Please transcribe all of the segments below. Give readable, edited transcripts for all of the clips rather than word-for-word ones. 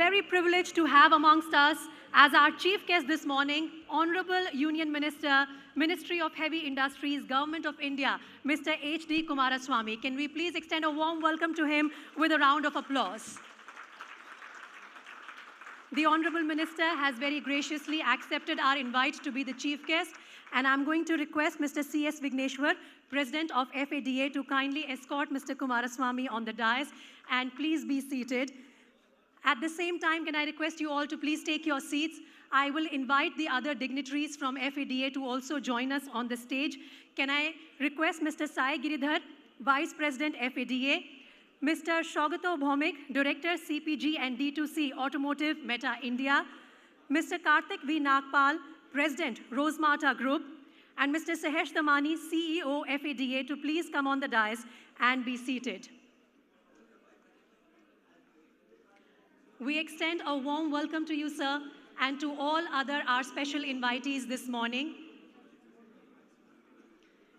very privileged to have amongst us as our chief guest this morning, Honorable Union Minister, Ministry of Heavy Industries, Government of India, Mr. H.D. Kumaraswamy. Can we please extend a warm welcome to him with a round of applause? The Honorable Minister has very graciously accepted our invite to be the chief guest, and I'm going to request Mr. C.S. Vigneshwar, President of FADA, to kindly escort Mr. Kumaraswamy on the dais, and please be seated. At the same time, can I request you all to please take your seats? I will invite the other dignitaries from FADA to also join us on the stage. Can I request Mr. Sai Giridhar, Vice President FADA, Mr. Shogato Bhaumik, Director CPG and D2C Automotive Meta India, Mr. Karthik V. Nagpal, President Rosemata Group, and Mr. Sahesh Damani, CEO FADA, to please come on the dais and be seated. We extend a warm welcome to you, sir, and to all our special invitees this morning.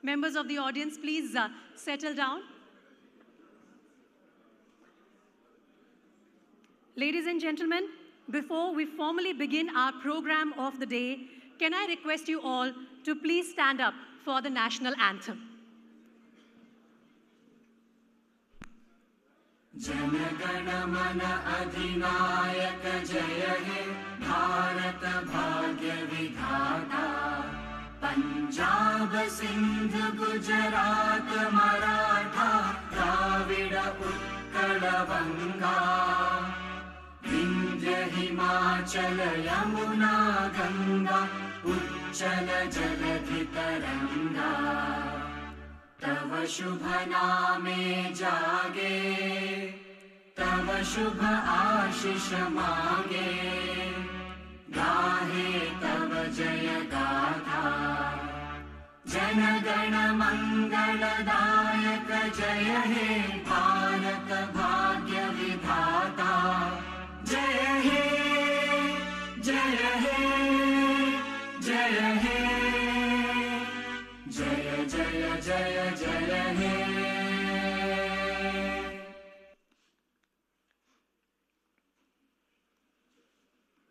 Members of the audience, please settle down. Ladies and gentlemen, before we formally begin our program of the day, can I request you all to please stand up for the national anthem. Jana Gana मन अधिनायक जय हे भारत भाग्य विधाता पंजाब सिंध गुजरात मराठा द्राविड उत्कल बंगा विंध्य हिमाचल यमुना गंगा उच्चल जलधि तरंगा तव शुभ नामे जागे तव शुभ आशीष मांगे गाहे तव जय गाथा जन गण मंगलदायक जय हे भारत भाग्य विधाता जय हे जय हे जय हे जय जय जय जय हे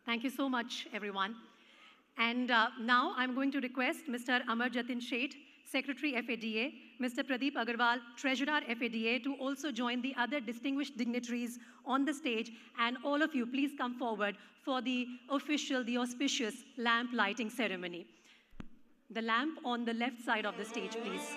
Thank you so much, everyone. And now I'm going to request Mr. Amar Jatin Sheth, Secretary FADA, Mr. Pradeep Agarwal, Treasurer FADA, to also join the other distinguished dignitaries on the stage. And all of you, please come forward for the auspicious lamp lighting ceremony. The lamp on the left side of the stage, please.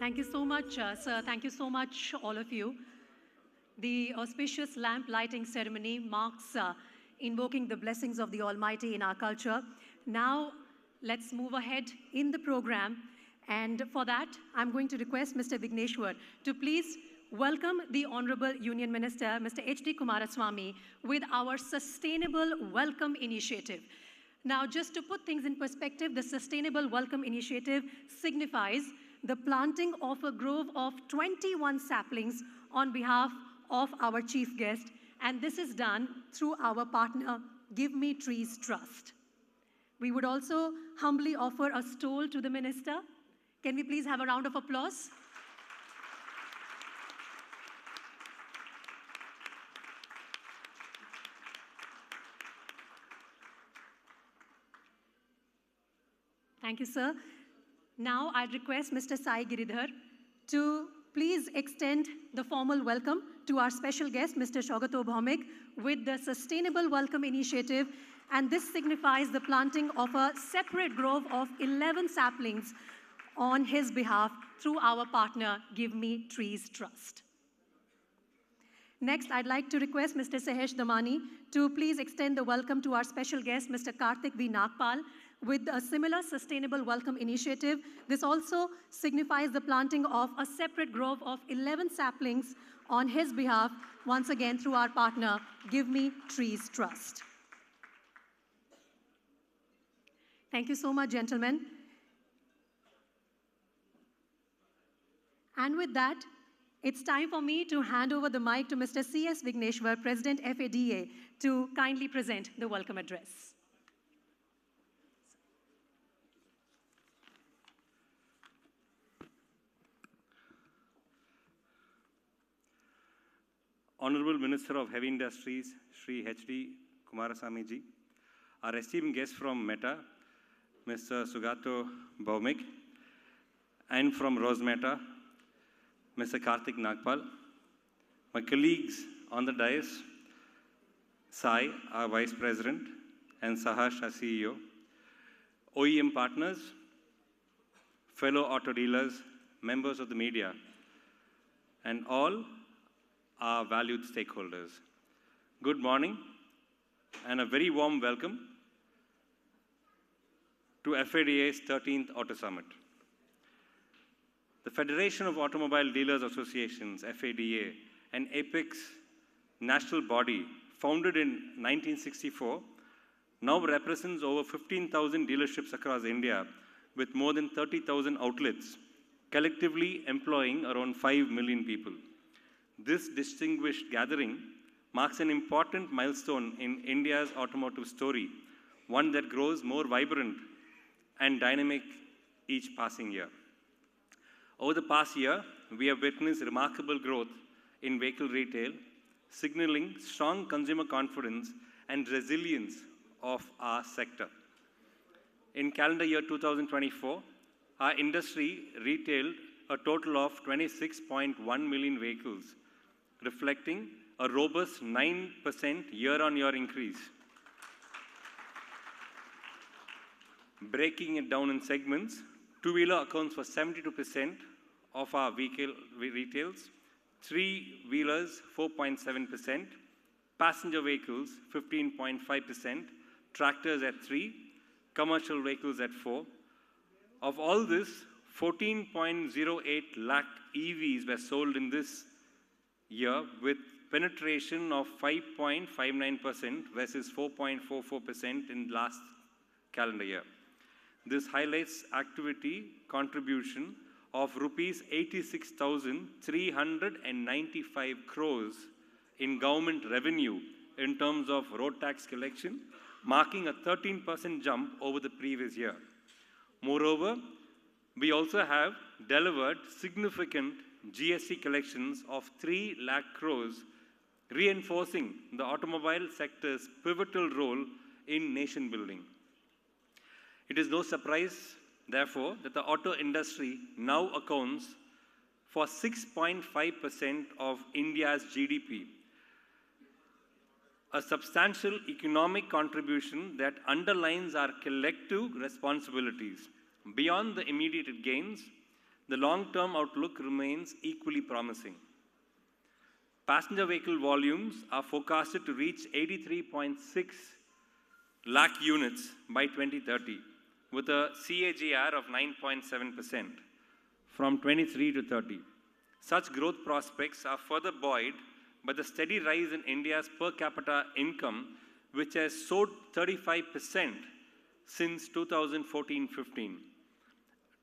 Thank you so much, sir. Thank you so much, all of you. The auspicious lamp lighting ceremony marks invoking the blessings of the Almighty in our culture. Now, let's move ahead in the program. And for that, I'm going to request Mr. Vigneshwar to please welcome the Honorable Union Minister, Mr. H.D. Kumaraswamy, with our Sustainable Welcome Initiative. Now, just to put things in perspective, the Sustainable Welcome Initiative signifies the planting of a grove of 21 saplings on behalf of our chief guest, and this is done through our partner, Give Me Trees Trust. We would also humbly offer a stole to the minister. Can we please have a round of applause? Thank you, sir. Now I'd request Mr. Sai Giridhar to please extend the formal welcome to our special guest, Mr. Shogato Bhaumik, with the Sustainable Welcome Initiative, and this signifies the planting of a separate grove of 11 saplings on his behalf through our partner, Give Me Trees Trust. Next, I'd like to request Mr. Sahesh Damani to please extend the welcome to our special guest, Mr. Karthik V. Nagpal, with a similar Sustainable Welcome Initiative. This also signifies the planting of a separate grove of 11 saplings on his behalf, once again through our partner, Give Me Trees Trust. Thank you so much, gentlemen. And with that, it's time for me to hand over the mic to Mr. C.S. Vigneshwar, President FADA, to kindly present the welcome address. Honorable Minister of Heavy Industries, Shri H.D. Kumarasamy ji, our esteemed guest from Meta, Mr. Shogato Bhaumik, and from Rosemeta, Mr. Karthik Nagpal, my colleagues on the dais, Sai, our Vice President, and Sahash, our CEO, OEM partners, fellow auto dealers, members of the media, and all our valued stakeholders. Good morning, and a very warm welcome to FADA's 13th Auto Summit. The Federation of Automobile Dealers Associations, FADA, an apex national body founded in 1964, now represents over 15,000 dealerships across India with more than 30,000 outlets, collectively employing around 5 million people. This distinguished gathering marks an important milestone in India's automotive story, one that grows more vibrant and dynamic each passing year. Over the past year, we have witnessed remarkable growth in vehicle retail, signaling strong consumer confidence and resilience of our sector. In calendar year 2024, our industry retailed a total of 26.1 million vehicles, reflecting a robust 9% year-on-year increase. Breaking it down in segments, two-wheeler accounts for 72% of our vehicle retails, three-wheelers 4.7%, passenger vehicles 15.5%, tractors at 3%, commercial vehicles at 4%. Of all this, 14.08 lakh EVs were sold in this year with penetration of 5.59% versus 4.44% in last calendar year. This highlights activity contribution of rupees 86,395 crores in government revenue in terms of road tax collection, marking a 13% jump over the previous year. Moreover, we also have delivered significant GST collections of 3 lakh crores, reinforcing the automobile sector's pivotal role in nation building. It is no surprise, therefore, that the auto industry now accounts for 6.5% of India's GDP, a substantial economic contribution that underlines our collective responsibilities. Beyond the immediate gains, the long-term outlook remains equally promising. Passenger vehicle volumes are forecasted to reach 83.6 lakh units by 2030, with a CAGR of 9.7% from 23 to 30. Such growth prospects are further buoyed by the steady rise in India's per capita income, which has soared 35% since 2014-15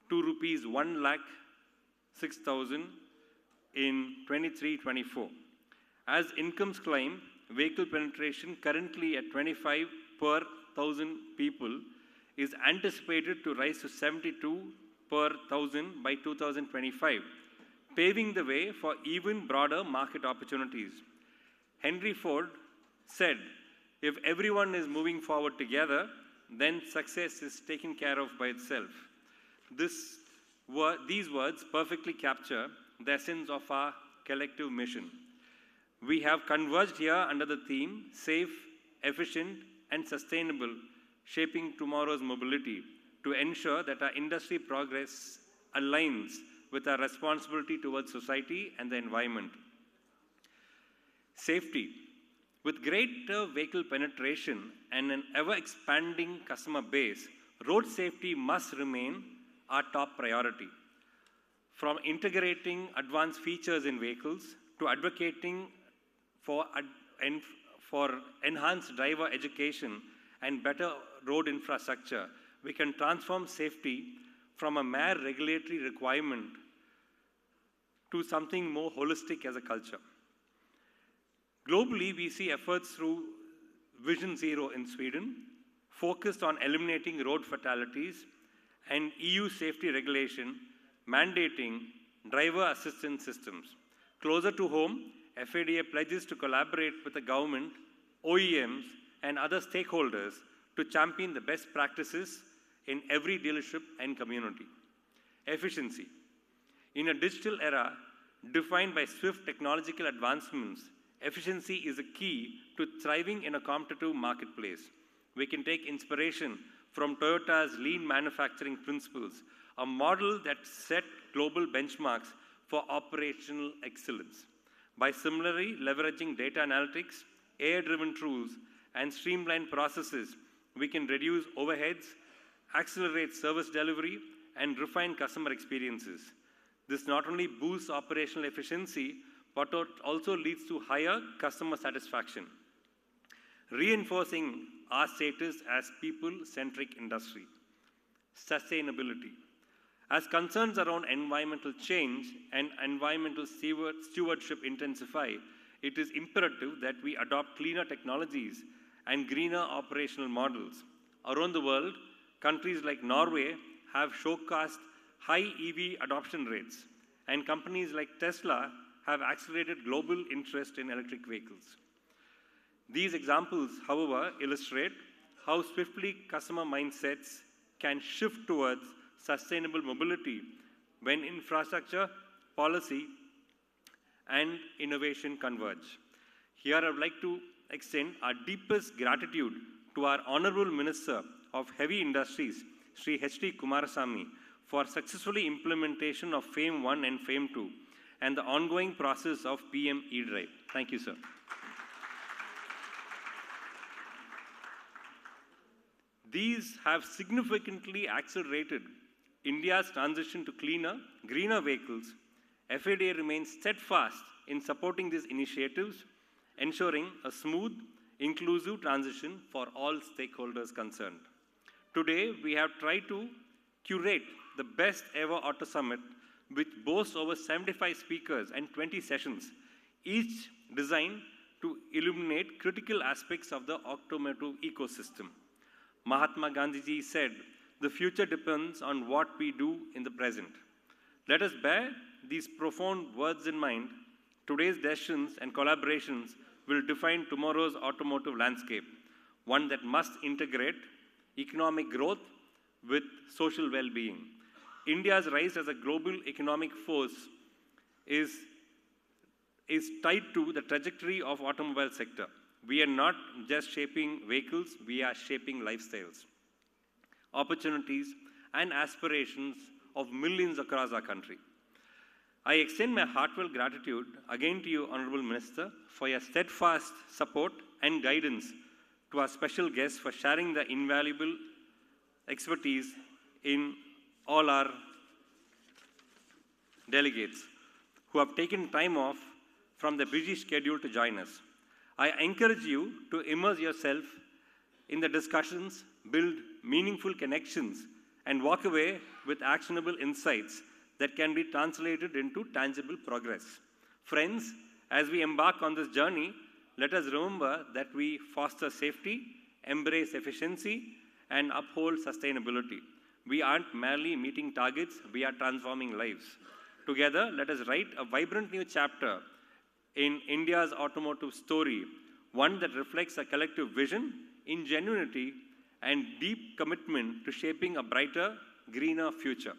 to rupees 1,06,000 in 23-24. As incomes climb, vehicle penetration currently at 25 per 1,000 people is anticipated to rise to 72 per 1,000 by 2025, paving the way for even broader market opportunities. Henry Ford said, if everyone is moving forward together, then success is taken care of by itself. These words perfectly capture the essence of our collective mission. We have converged here under the theme, safe, efficient, and sustainable, shaping tomorrow's mobility, to ensure that our industry progress aligns with our responsibility towards society and the environment. Safety. With greater vehicle penetration and an ever-expanding customer base, road safety must remain our top priority. From integrating advanced features in vehicles to advocating for enhanced driver education and better road infrastructure, we can transform safety from a mere regulatory requirement to something more holistic as a culture. Globally, we see efforts through Vision Zero in Sweden, focused on eliminating road fatalities, and EU safety regulation mandating driver assistance systems. Closer to home, FADA pledges to collaborate with the government, OEMs, and other stakeholders to champion the best practices in every dealership and community. Efficiency. In a digital era defined by swift technological advancements, efficiency is a key to thriving in a competitive marketplace. We can take inspiration from Toyota's lean manufacturing principles, a model that set global benchmarks for operational excellence. By similarly leveraging data analytics, AI-driven tools, and streamlined processes, we can reduce overheads, accelerate service delivery, and refine customer experiences. This not only boosts operational efficiency, but it also leads to higher customer satisfaction, reinforcing our status as people-centric industry. Sustainability. As concerns around environmental change and environmental stewardship intensify, it is imperative that we adopt cleaner technologies and greener operational models. Around the world, countries like Norway have showcased high EV adoption rates, and companies like Tesla have accelerated global interest in electric vehicles. These examples, however, illustrate how swiftly customer mindsets can shift towards sustainable mobility when infrastructure, policy, and innovation converge. Here I would like to extend our deepest gratitude to our Honorable Minister of Heavy Industries, Sri H.D. Kumarasamy, for successfully implementation of FAME 1 and FAME 2 and the ongoing process of PM E-Drive. Thank you, sir. These have significantly accelerated India's transition to cleaner, greener vehicles. FADA remains steadfast in supporting these initiatives, ensuring a smooth, inclusive transition for all stakeholders concerned. Today, we have tried to curate the best ever Auto Summit, which boasts over 75 speakers and 20 sessions, each designed to illuminate critical aspects of the automotive ecosystem. Mahatma Gandhiji said, "The future depends on what we do in the present." Let us bear these profound words in mind. Today's decisions and collaborations will define tomorrow's automotive landscape, one that must integrate economic growth with social well-being. India's rise as a global economic force is tied to the trajectory of automobile sector. We are not just shaping vehicles, we are shaping lifestyles, opportunities, and aspirations of millions across our country. I extend my heartfelt gratitude again to you, Honorable Minister, for your steadfast support and guidance, to our special guests for sharing the invaluable expertise in all our delegates who have taken time off from their busy schedule to join us. I encourage you to immerse yourself in the discussions, build meaningful connections, and walk away with actionable insights that can be translated into tangible progress. Friends, As we embark on this journey, let us remember that we foster safety, embrace efficiency, and uphold sustainability. We aren't merely meeting targets, we are transforming lives. Together, let us write a vibrant new chapter in India's automotive story, one that reflects a collective vision, ingenuity, and deep commitment to shaping a brighter, greener future.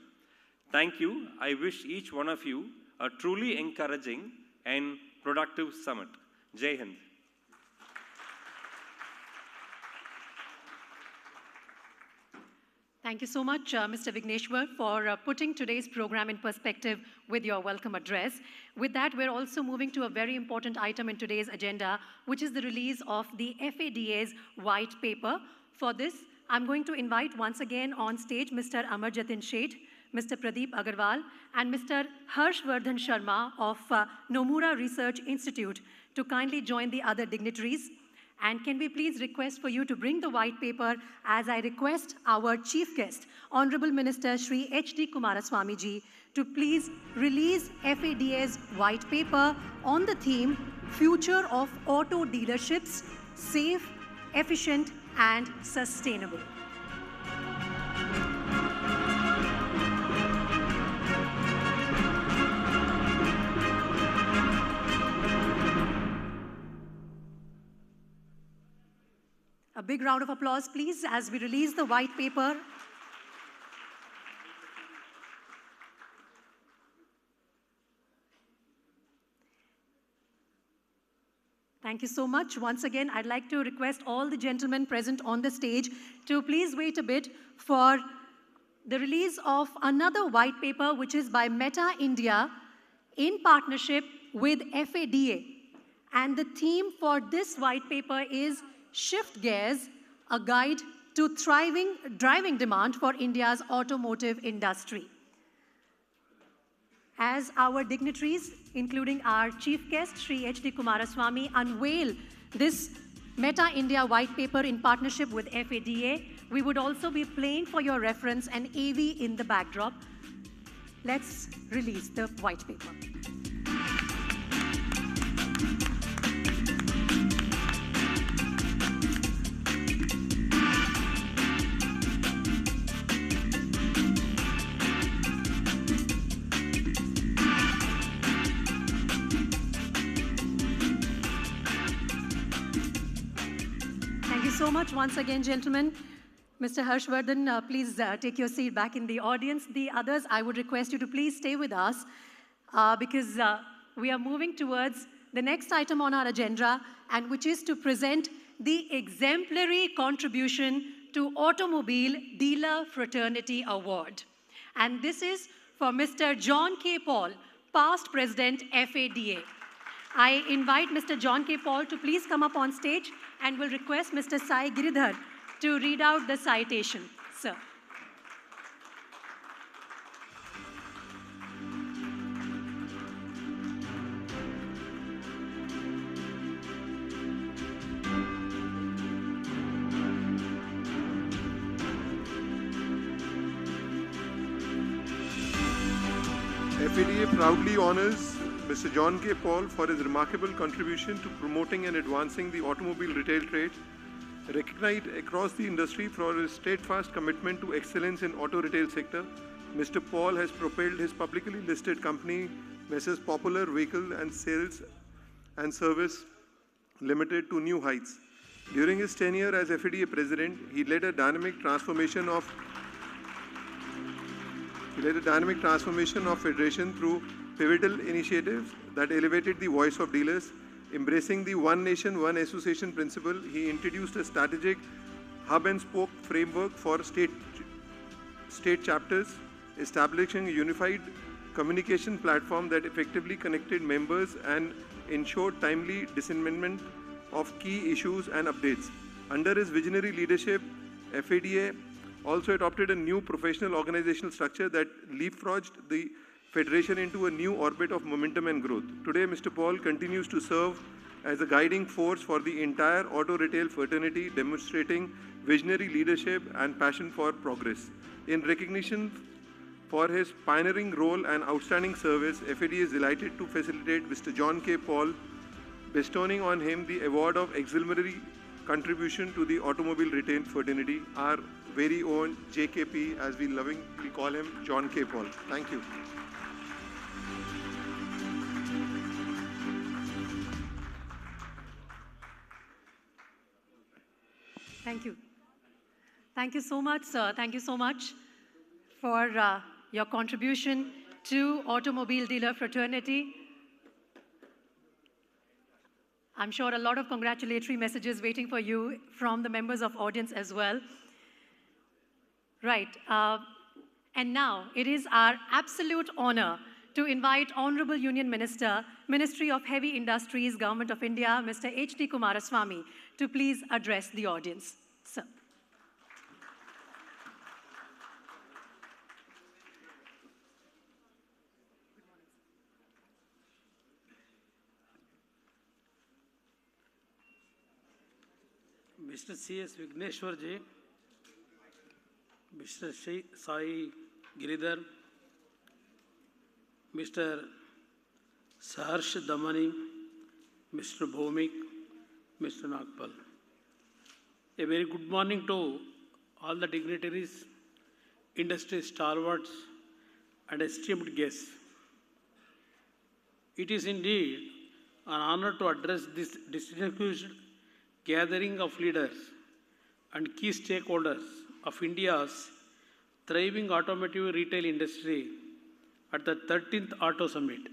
Thank you. I wish each one of you a truly encouraging and productive summit. Jai Hind. Thank you so much, Mr. Vigneshwar, for putting today's program in perspective with your welcome address. With that, we're also moving to a very important item in today's agenda, which is the release of the FADA's white paper. For this, I'm going to invite once again on stage Mr. Amar Jatin Sheth, Mr. Pradeep Agarwal, and Mr. Harshvardhan Sharma of Nomura Research Institute to kindly join the other dignitaries. And can we please request for you to bring the white paper as I request our chief guest, Honorable Minister Shri H.D. Kumaraswamy ji, to please release FADA's white paper on the theme Future of Auto Dealerships, Safe, Efficient and Sustainable. A big round of applause, please, as we release the white paper. Thank you so much. Once again, I'd like to request all the gentlemen present on the stage to please wait a bit for the release of another white paper, which is by Meta India in partnership with FADA. And the theme for this white paper is Shift Gears, a guide to thriving driving demand for India's automotive industry. As our dignitaries, including our chief guest, Shri H.D. Kumaraswamy, unveil this Meta India white paper in partnership with FADA, we would also be playing for your reference an AV in the backdrop. Let's release the white paper. So much once again, gentlemen. Mr. Harshvardhan, please take your seat back in the audience. The others, I would request you to please stay with us because we are moving towards the next item on our agenda, and which is to present the exemplary contribution to Automobile Dealer Fraternity Award. And this is for Mr. John K. Paul, past President, FADA. I invite Mr. John K. Paul to please come up on stage and will request Mr. Sai Giridhar to read out the citation. Sir. FADA proudly honors Mr. John K. Paul for his remarkable contribution to promoting and advancing the automobile retail trade, recognized across the industry for his steadfast commitment to excellence in auto retail sector. Mr. Paul has propelled his publicly listed company, Messrs. Popular Vehicle and Sales and Service Limited, to new heights. During his tenure as FADA president, he led a dynamic transformation of federation through pivotal initiatives that elevated the voice of dealers. Embracing the One Nation, One Association principle, he introduced a strategic hub-and-spoke framework for state chapters, establishing a unified communication platform that effectively connected members and ensured timely dissemination of key issues and updates. Under his visionary leadership, FADA also adopted a new professional organizational structure that leapfrogged the Federation into a new orbit of momentum and growth. Today, Mr. Paul continues to serve as a guiding force for the entire auto retail fraternity, demonstrating visionary leadership and passion for progress. In recognition For his pioneering role and outstanding service, FADA is delighted to facilitate Mr. John K. Paul, bestowing on him the award of exemplary contribution to the automobile retail fraternity, our very own JKP, as we lovingly call him, John K. Paul. Thank you. Thank you. Thank you so much, sir. Thank you so much for your contribution to automobile dealer fraternity. I'm sure a lot of congratulatory messages waiting for you from the members of audience as well. Right. And now it is our absolute honor to invite Honorable Union Minister, Ministry of Heavy Industries, Government of India, Mr. H.D. Kumaraswamy, to please address the audience. Sir. Mr. C.S. Vigneshwar ji, Mr. Sai Giridhar, Mr. Saharsh Damani, Mr. Bhomik, Mr. Nagpal. A very good morning to all the dignitaries, industry stalwarts, and esteemed guests. It is indeed an honor to address this distinguished gathering of leaders and key stakeholders of India's thriving automotive retail industry at the 13th Auto Summit.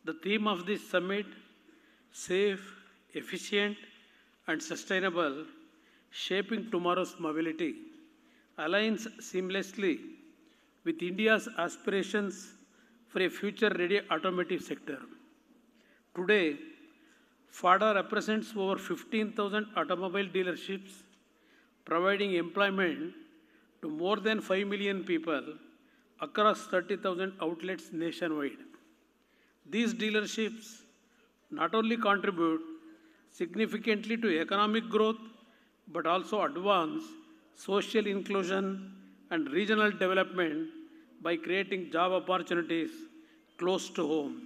The theme of this summit, safe, efficient, and sustainable, shaping tomorrow's mobility, aligns seamlessly with India's aspirations for a future-ready automotive sector. Today, FADA represents over 15,000 automobile dealerships, providing employment to more than 5 million people across 30,000 outlets nationwide. These dealerships not only contribute significantly to economic growth, but also advance social inclusion and regional development by creating job opportunities close to home.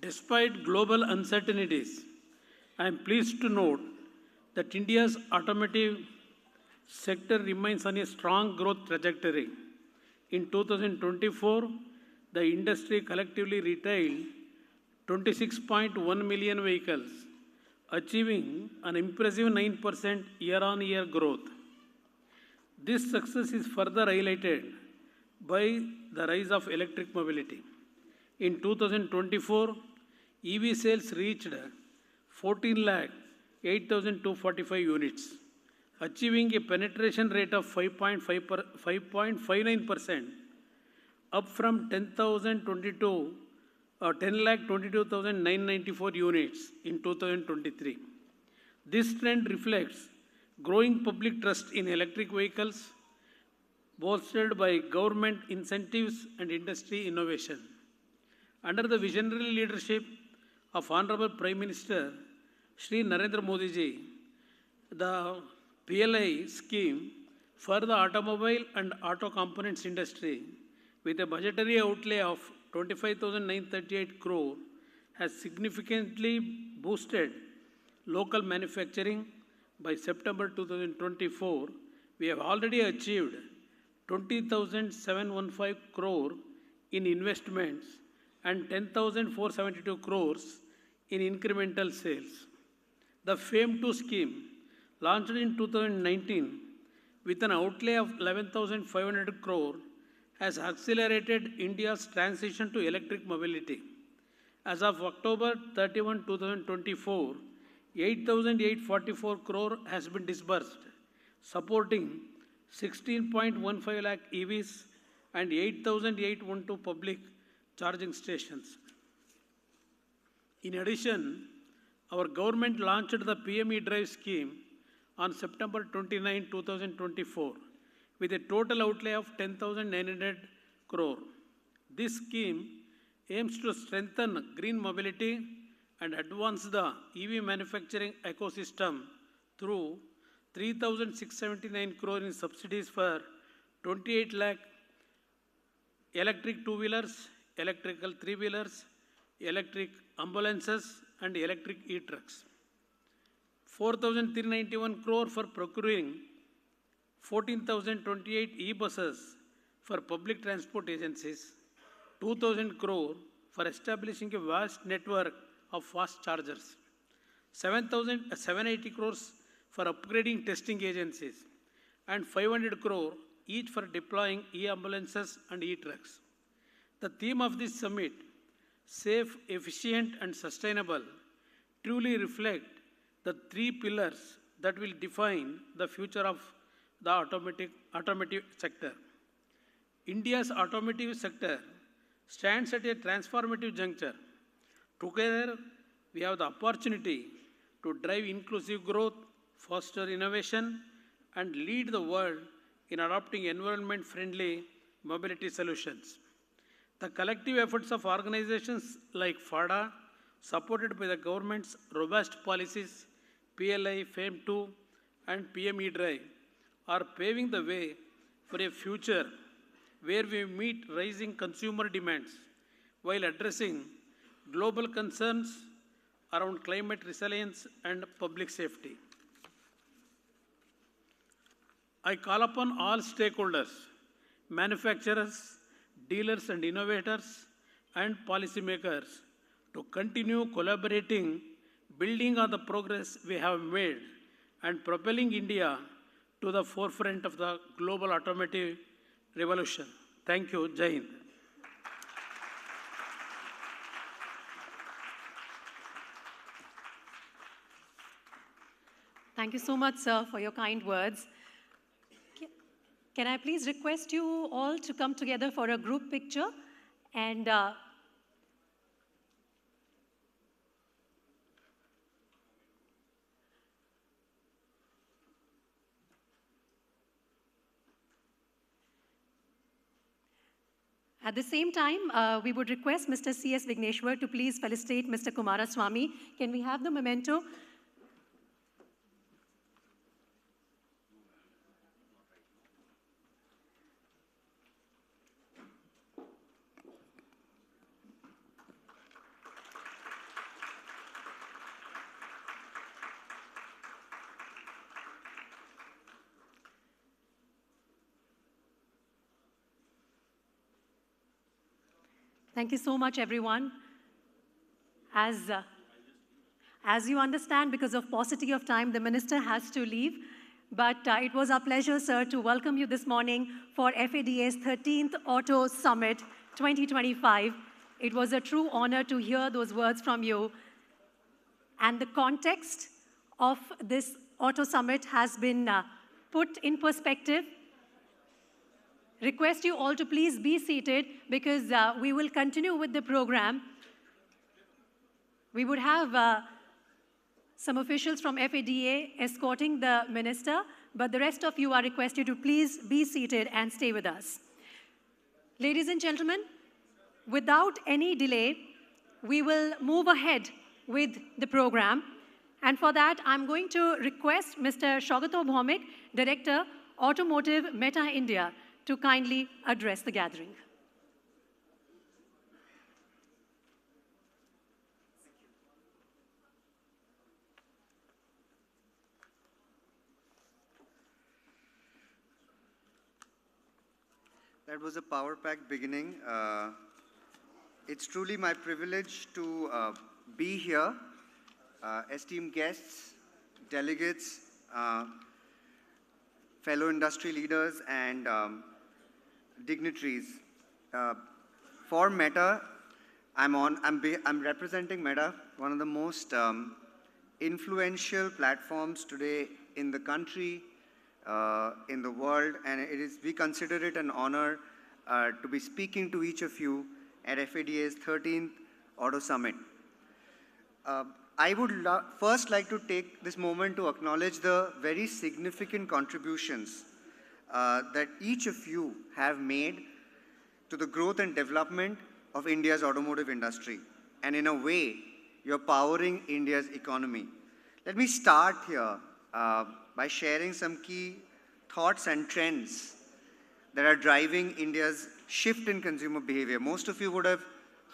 Despite global uncertainties, I am pleased to note that India's automotive sector remains on a strong growth trajectory. In 2024, the industry collectively retailed 26.1 million vehicles, achieving an impressive 9% year-on-year growth. This success is further highlighted by the rise of electric mobility. In 2024, EV sales reached 14,08,245 units, achieving a penetration rate of 5.59%, up from 10,22,994 units in 2023. This trend reflects growing public trust in electric vehicles, bolstered by government incentives and industry innovation. Under the visionary leadership of Honorable Prime Minister Shri Narendra Modi ji, the PLI scheme for the automobile and auto components industry, with a budgetary outlay of 25,938 crore, has significantly boosted local manufacturing. By September 2024, we have already achieved 20,715 crore in investments and 10,472 crores in incremental sales. The FAME2 scheme, launched in 2019 with an outlay of 11,500 crore, has accelerated India's transition to electric mobility. As of October 31, 2024, 8,844 crore has been disbursed, supporting 16.15 lakh EVs and 8,812 public charging stations. In addition, our government launched the PME Drive scheme on September 29, 2024, with a total outlay of 10,900 crore. This scheme aims to strengthen green mobility and advance the EV manufacturing ecosystem through 3,679 crore in subsidies for 28 lakh electric two-wheelers, electrical three-wheelers, electric ambulances, and electric e-trucks. 4,391 crore for procuring 14,028 e-buses for public transport agencies, 2,000 crore for establishing a vast network of fast chargers, 780 crores for upgrading testing agencies, and 500 crore each for deploying e-ambulances and e-trucks. The theme of this summit, safe, efficient, and sustainable, truly reflect the three pillars that will define the future of the automotive sector. India's automotive sector stands at a transformative juncture. Together, we have the opportunity to drive inclusive growth, foster innovation, and lead the world in adopting environment-friendly mobility solutions. The collective efforts of organizations like FADA, supported by the government's robust policies, PLI, FAME2, and PM E-Drive, are paving the way for a future where we meet rising consumer demands while addressing global concerns around climate resilience and public safety. I call upon all stakeholders, manufacturers, dealers and innovators, and policymakers to continue collaborating, building on the progress we have made, and propelling India to the forefront of the global automotive revolution. Thank you. Jai Hind. Thank you so much, sir, for your kind words. Can I please request you all to come together for a group picture? And at the same time, we would request Mr. C.S. Vigneshwar to please felicitate Mr. Kumaraswamy. Can we have the memento? Thank you so much, everyone. As you understand, because of paucity of time, the minister has to leave. But it was our pleasure, sir, to welcome you this morning for FADA's 13th Auto Summit 2025. It was a true honor to hear those words from you. And the context of this Auto Summit has been put in perspective. Request you all to please be seated because we will continue with the program. We would have some officials from FADA escorting the minister, but the rest of you are requested to please be seated and stay with us. Ladies and gentlemen, without any delay, we will move ahead with the program. And for that, I'm going to request Mr. Shogato Bhaumik, Director, Automotive Meta India, to kindly address the gathering. That was a power-packed beginning. It's truly my privilege to be here. Esteemed guests, delegates, fellow industry leaders, and dignitaries. For Meta, I'm representing Meta, one of the most influential platforms today in the country, in the world, and we consider it an honor to be speaking to each of you at FADA's 13th Auto Summit. I would first like to take this moment to acknowledge the very significant contributions that each of you have made to the growth and development of India's automotive industry. And in a way, you're powering India's economy. Let me start here by sharing some key thoughts and trends that are driving India's shift in consumer behavior. Most of you would have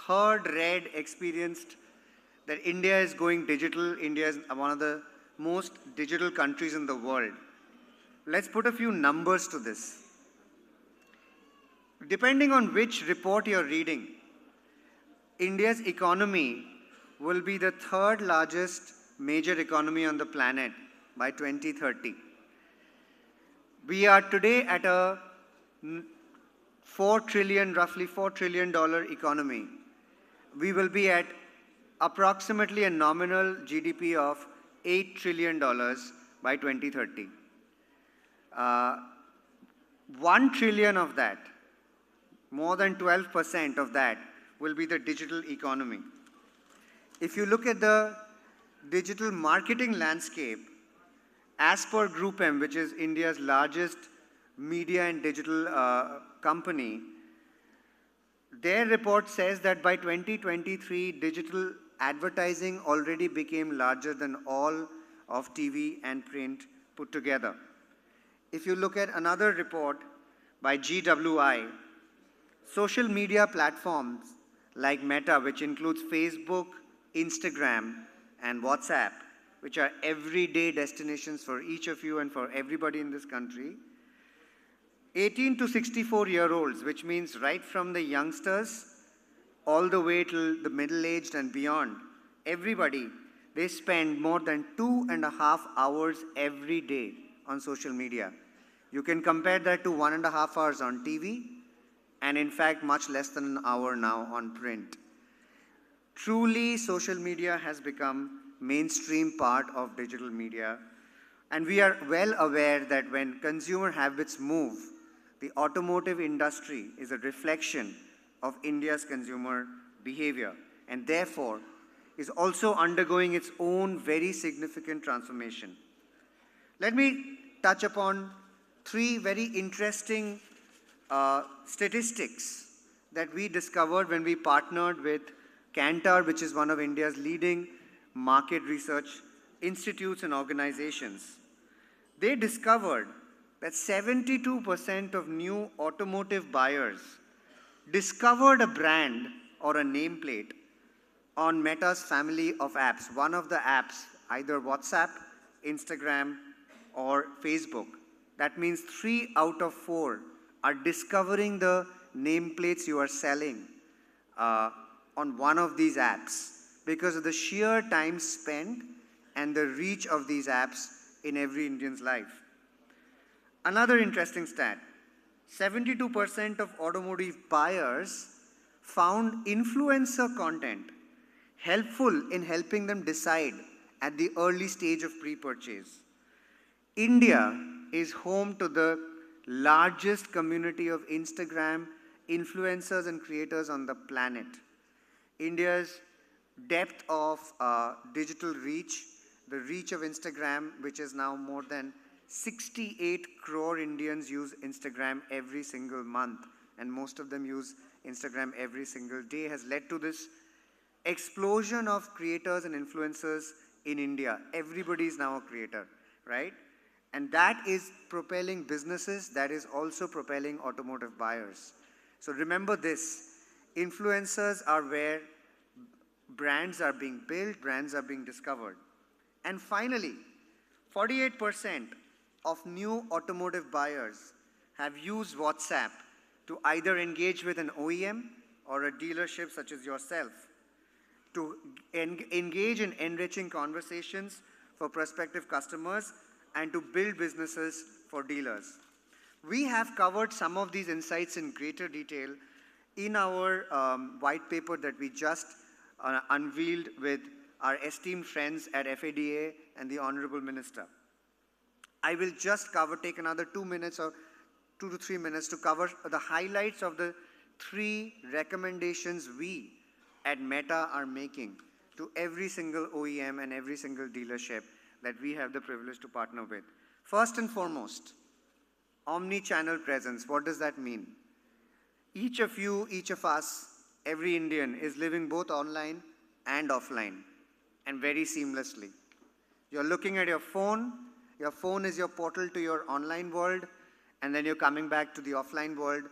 heard, read, experienced that India is going digital. India is one of the most digital countries in the world. Let's put a few numbers to this. Depending on which report you're reading, India's economy will be the third largest major economy on the planet by 2030. We are today at a roughly $4 trillion economy. We will be at approximately a nominal GDP of $8 trillion by 2030. 1 trillion of that, more than 12% of that, will be the digital economy. If you look at the digital marketing landscape, as per Group M, which is India's largest media and digital company, their report says that by 2023, digital advertising already became larger than all of TV and print put together. If you look at another report by GWI, social media platforms like Meta, which includes Facebook, Instagram, and WhatsApp, which are everyday destinations for each of you and for everybody in this country, 18 to 64-year-olds, which means right from the youngsters all the way till the middle-aged and beyond, everybody, they spend more than 2.5 hours every day on social media. You can compare that to 1.5 hours on TV, and in fact, much less than an hour now on print. Truly, social media has become mainstream part of digital media, and we are well aware that when consumer habits move, the automotive industry is a reflection of India's consumer behavior, and therefore is also undergoing its own very significant transformation. Let me touch upon 3 very interesting statistics that we discovered when we partnered with Kantar, which is one of India's leading market research institutes and organizations. They discovered that 72% of new automotive buyers discovered a brand or a nameplate on Meta's family of apps, one of the apps, either WhatsApp, Instagram, or Facebook. That means 3 out of 4 are discovering the nameplates you are selling on one of these apps because of the sheer time spent and the reach of these apps in every Indian's life. Another interesting stat, 72% of automotive buyers found influencer content helpful in helping them decide at the early stage of pre-purchase. India is home to the largest community of Instagram influencers and creators on the planet. India's depth of digital reach, the reach of Instagram, which is now more than 68 crore Indians use Instagram every single month, and most of them use Instagram every single day, has led to this explosion of creators and influencers in India. Everybody is now a creator, right? And that is propelling businesses, that is also propelling automotive buyers. So remember this, influencers are where brands are being built, brands are being discovered. And finally, 48% of new automotive buyers have used WhatsApp to either engage with an OEM or a dealership such as yourself, to engage in enriching conversations for prospective customers and to build businesses for dealers. We have covered some of these insights in greater detail in our white paper that we just unveiled with our esteemed friends at FADA and the Honorable Minister. I will just take another 2 minutes or 2 to 3 minutes to cover the highlights of the 3 recommendations we at Meta are making to every single OEM and every single dealership that we have the privilege to partner with. First and foremost, omni-channel presence. What does that mean? Each of you, each of us, every Indian is living both online and offline and very seamlessly. You're looking at your phone Your phone is your portal to your online world, and then you're coming back to the offline world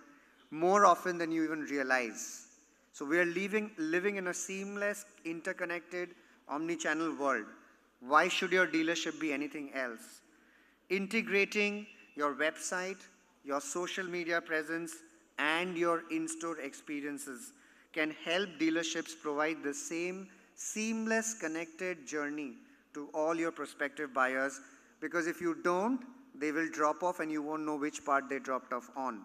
more often than you even realize. So we are living in a seamless, interconnected, omni-channel world. Why should your dealership be anything else? Integrating your website, your social media presence, and your in-store experiences can help dealerships provide the same seamless, connected journey to all your prospective buyers, because if you don't, they will drop off and you won't know which part they dropped off on.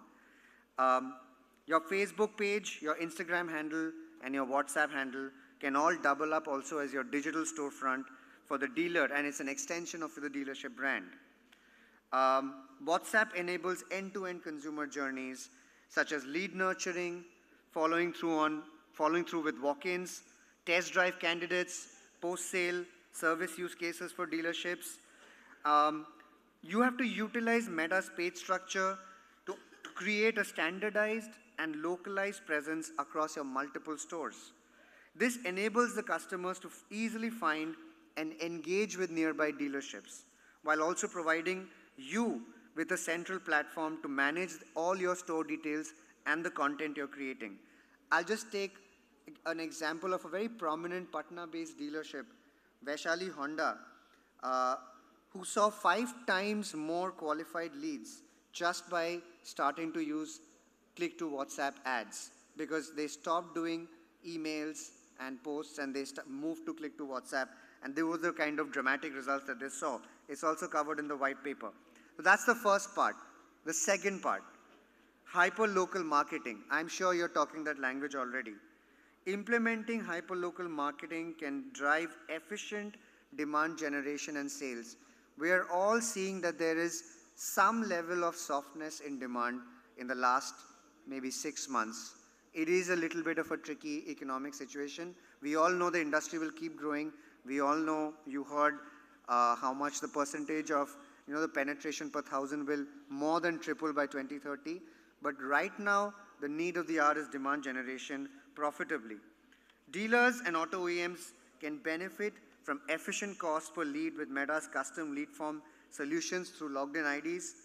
Your Facebook page, your Instagram handle, and your WhatsApp handle can all double up also as your digital storefront for the dealer, and it's an extension of the dealership brand. WhatsApp enables end-to-end consumer journeys such as lead nurturing, following through with walk-ins, test drive candidates, post-sale service use cases for dealerships. You have to utilize Meta's page structure to create a standardized and localized presence across your multiple stores. This enables the customers to easily find and engage with nearby dealerships, while also providing you with a central platform to manage all your store details and the content you're creating. I'll just take an example of a very prominent Patna-based dealership, Vaishali Honda, who saw 5 times more qualified leads just by starting to use click to WhatsApp ads, because they stopped doing emails and posts and they moved to click to WhatsApp, and there was the kind of dramatic results that they saw. It's also covered in the white paper. So that's the first part. The second part, hyper-local marketing. I'm sure you're talking that language already. Implementing hyper-local marketing can drive efficient demand generation and sales. We are all seeing that there is some level of softness in demand in the last maybe 6 months. It is a little bit of a tricky economic situation. We all know the industry will keep growing. We all know, you heard how much the percentage of the penetration per thousand will more than triple by 2030. But right now, the need of the hour is demand generation profitably. Dealers and auto OEMs can benefit from efficient cost per lead with Meta's custom lead form solutions through logged-in IDs.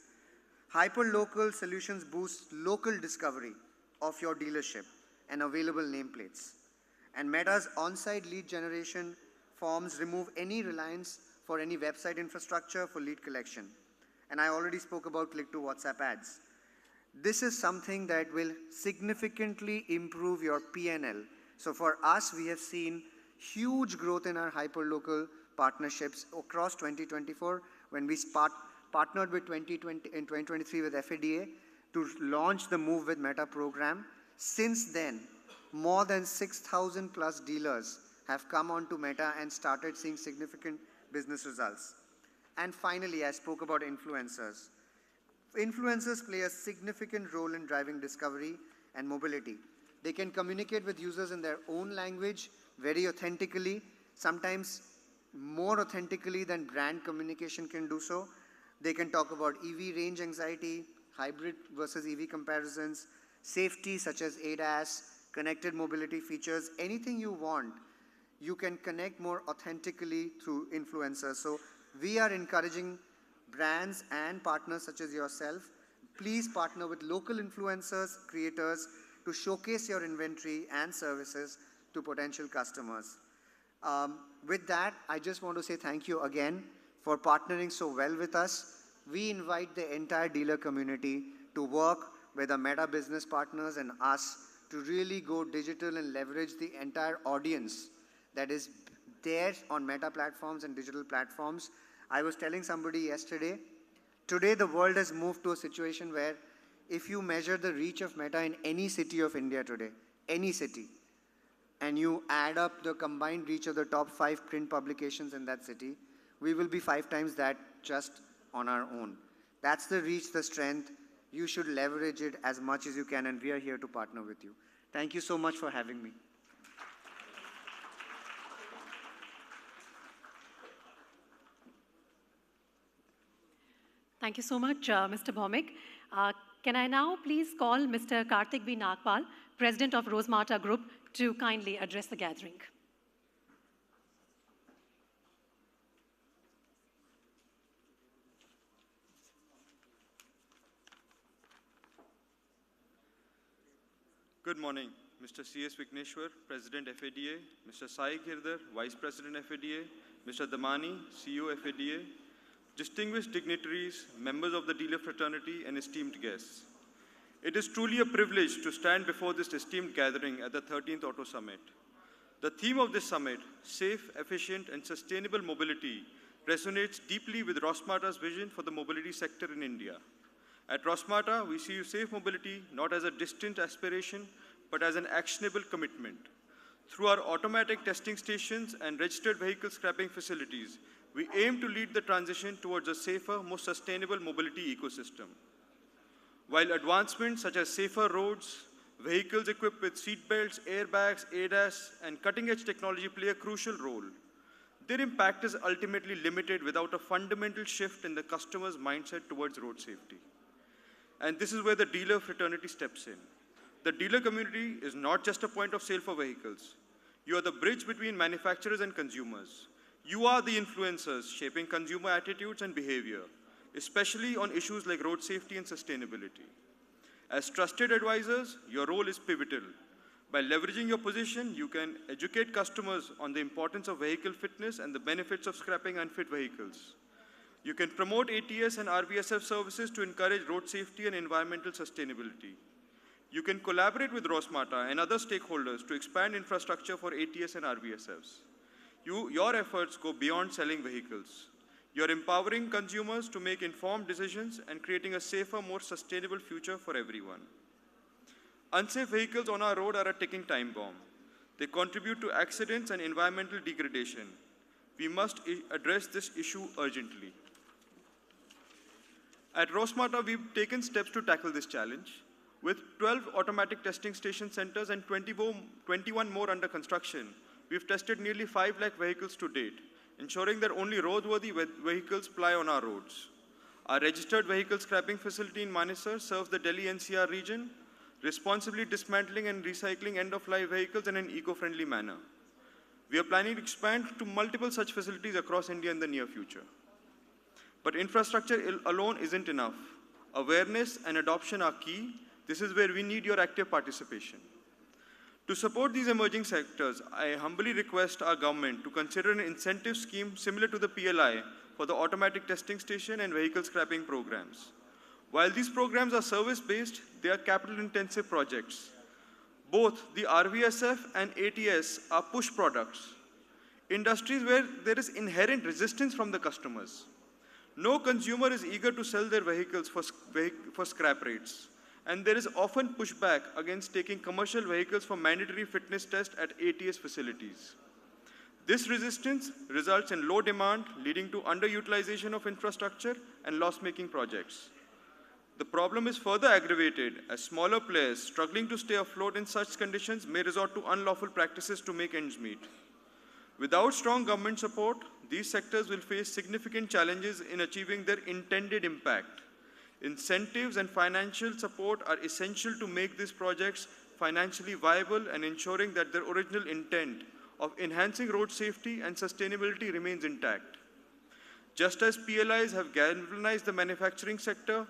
Hyper-local solutions boost local discovery of your dealership and available nameplates. And Meta's on-site lead generation forms remove any reliance for any website infrastructure for lead collection. And I already spoke about click-to WhatsApp ads. This is something that will significantly improve your P&L. So for us, we have seen huge growth in our hyper-local partnerships across 2024 when we partnered with 2023 with FADA to launch the Move with Meta program. Since then, more than 6,000 plus dealers have come onto Meta and started seeing significant business results. And finally, I spoke about influencers. Influencers play a significant role in driving discovery and mobility. They can communicate with users in their own language very authentically, sometimes more authentically than brand communication can do so. They can talk about EV range anxiety, hybrid versus EV comparisons, safety such as ADAS, connected mobility features, anything you want, you can connect more authentically through influencers. So we are encouraging brands and partners such as yourself, please partner with local influencers, creators to showcase your inventory and services to potential customers. With that, I just want to say thank you again for partnering so well with us. We invite the entire dealer community to work with the Meta business partners and us to really go digital and leverage the entire audience that is there on Meta platforms and digital platforms. I was telling somebody yesterday, today the world has moved to a situation where if you measure the reach of Meta in any city of India today, any city, and you add up the combined reach of the top 5 print publications in that city, we will be 5 times that just on our own. That's the reach, the strength. You should leverage it as much as you can, and we are here to partner with you. Thank you so much for having me. Thank you so much, Mr. Bhaumik. Can I now please call Mr. Karthik V. Nagpal, President of Rosemata Group, to kindly address the gathering. Good morning, Mr. C.S. Vigneshwar, President FADA, Mr. Sai Girdhar, Vice President FADA, Mr. Damani, CEO FADA, distinguished dignitaries, members of the dealer fraternity, and esteemed guests. It is truly a privilege to stand before this esteemed gathering at the 13th Auto Summit. The theme of this summit, safe, efficient, and sustainable mobility, resonates deeply with Rosmata's vision for the mobility sector in India. At Rosmata, we see safe mobility not as a distant aspiration, but as an actionable commitment. Through our automatic testing stations and registered vehicle scrapping facilities, we aim to lead the transition towards a safer, more sustainable mobility ecosystem. While advancements such as safer roads, vehicles equipped with seatbelts, airbags, ADAS, and cutting-edge technology play a crucial role, their impact is ultimately limited without a fundamental shift in the customer's mindset towards road safety. And this is where the dealer fraternity steps in. The dealer community is not just a point of sale for vehicles. You are the bridge between manufacturers and consumers. You are the influencers shaping consumer attitudes and behavior, especially on issues like road safety and sustainability. As trusted advisors, your role is pivotal. By leveraging your position, you can educate customers on the importance of vehicle fitness and the benefits of scrapping unfit vehicles. You can promote ATS and RVSF services to encourage road safety and environmental sustainability. You can collaborate with Rosmata and other stakeholders to expand infrastructure for ATS and RVSFs. Your efforts go beyond selling vehicles. You're empowering consumers to make informed decisions and creating a safer, more sustainable future for everyone. Unsafe vehicles on our road are a ticking time bomb. They contribute to accidents and environmental degradation. We must address this issue urgently. At Rosmata, we've taken steps to tackle this challenge. With 12 automatic testing station centers and 21 more under construction, we've tested nearly 5 lakh vehicles to date, ensuring that only roadworthy vehicles ply on our roads. Our registered vehicle scrapping facility in Manesar serves the Delhi NCR region, responsibly dismantling and recycling end-of-life vehicles in an eco-friendly manner. We are planning to expand to multiple such facilities across India in the near future. But infrastructure alone isn't enough. Awareness and adoption are key. This is where we need your active participation. To support these emerging sectors, I humbly request our government to consider an incentive scheme similar to the PLI for the automatic testing station and vehicle scrapping programs. While these programs are service-based, they are capital-intensive projects. Both the RVSF and ATS are push products, industries where there is inherent resistance from the customers. No consumer is eager to sell their vehicles for scrap rates, and there is often pushback against taking commercial vehicles for mandatory fitness tests at ATS facilities. This resistance results in low demand, leading to underutilization of infrastructure and loss-making projects. The problem is further aggravated as smaller players struggling to stay afloat in such conditions may resort to unlawful practices to make ends meet. Without strong government support, these sectors will face significant challenges in achieving their intended impact. Incentives and financial support are essential to make these projects financially viable and ensuring that their original intent of enhancing road safety and sustainability remains intact. Just as PLIs have galvanized the manufacturing sector,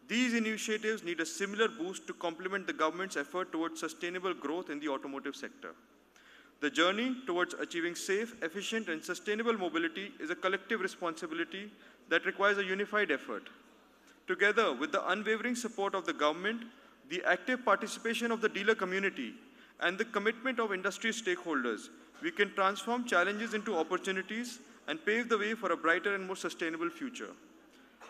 these initiatives need a similar boost to complement the government's effort towards sustainable growth in the automotive sector. The journey towards achieving safe, efficient, and sustainable mobility is a collective responsibility that requires a unified effort. Together with the unwavering support of the government, the active participation of the dealer community, and the commitment of industry stakeholders, we can transform challenges into opportunities and pave the way for a brighter and more sustainable future.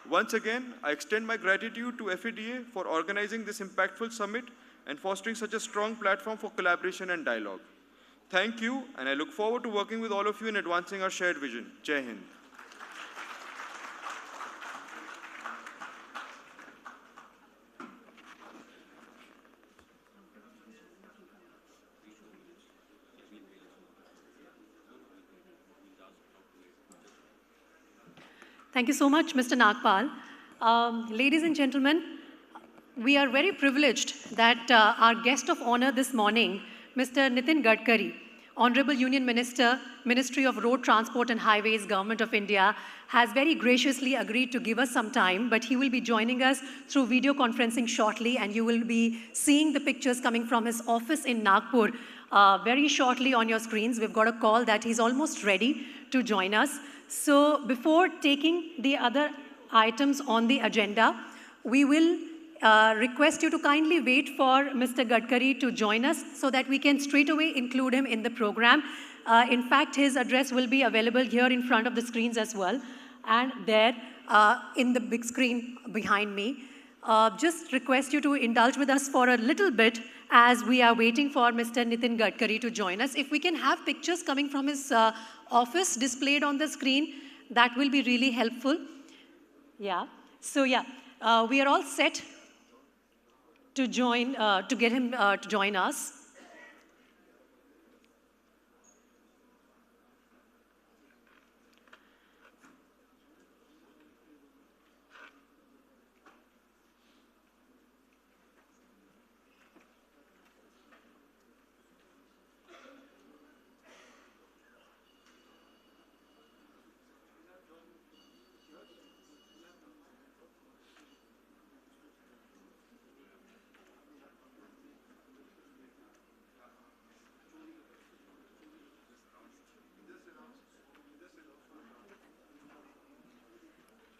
Once again, I extend my gratitude to FADA for organizing this impactful summit and fostering such a strong platform for collaboration and dialogue. Thank you, and I look forward to working with all of you in advancing our shared vision. Jai Hind. Thank you so much, Mr. Nagpal. Ladies and gentlemen, we are very privileged that our guest of honor this morning, Mr. Nitin Gadkari, Honorable Union Minister, Ministry of Road Transport and Highways, Government of India, has very graciously agreed to give us some time, but he will be joining us through video conferencing shortly, and you will be seeing the pictures coming from his office in Nagpur very shortly on your screens. We've got a call that he's almost ready to join us. So before taking the other items on the agenda, we will request you to kindly wait for Mr. Gadkari to join us so that we can straight away include him in the program. In fact, his address will be available here in front of the screens as well, and there in the big screen behind me. Just request you to indulge with us for a little bit as we are waiting for Mr. Nitin Gadkari to join us. If we can have pictures coming from his office displayed on the screen, that will be really helpful. Yeah. So yeah, we are all set to join, to get him to join us.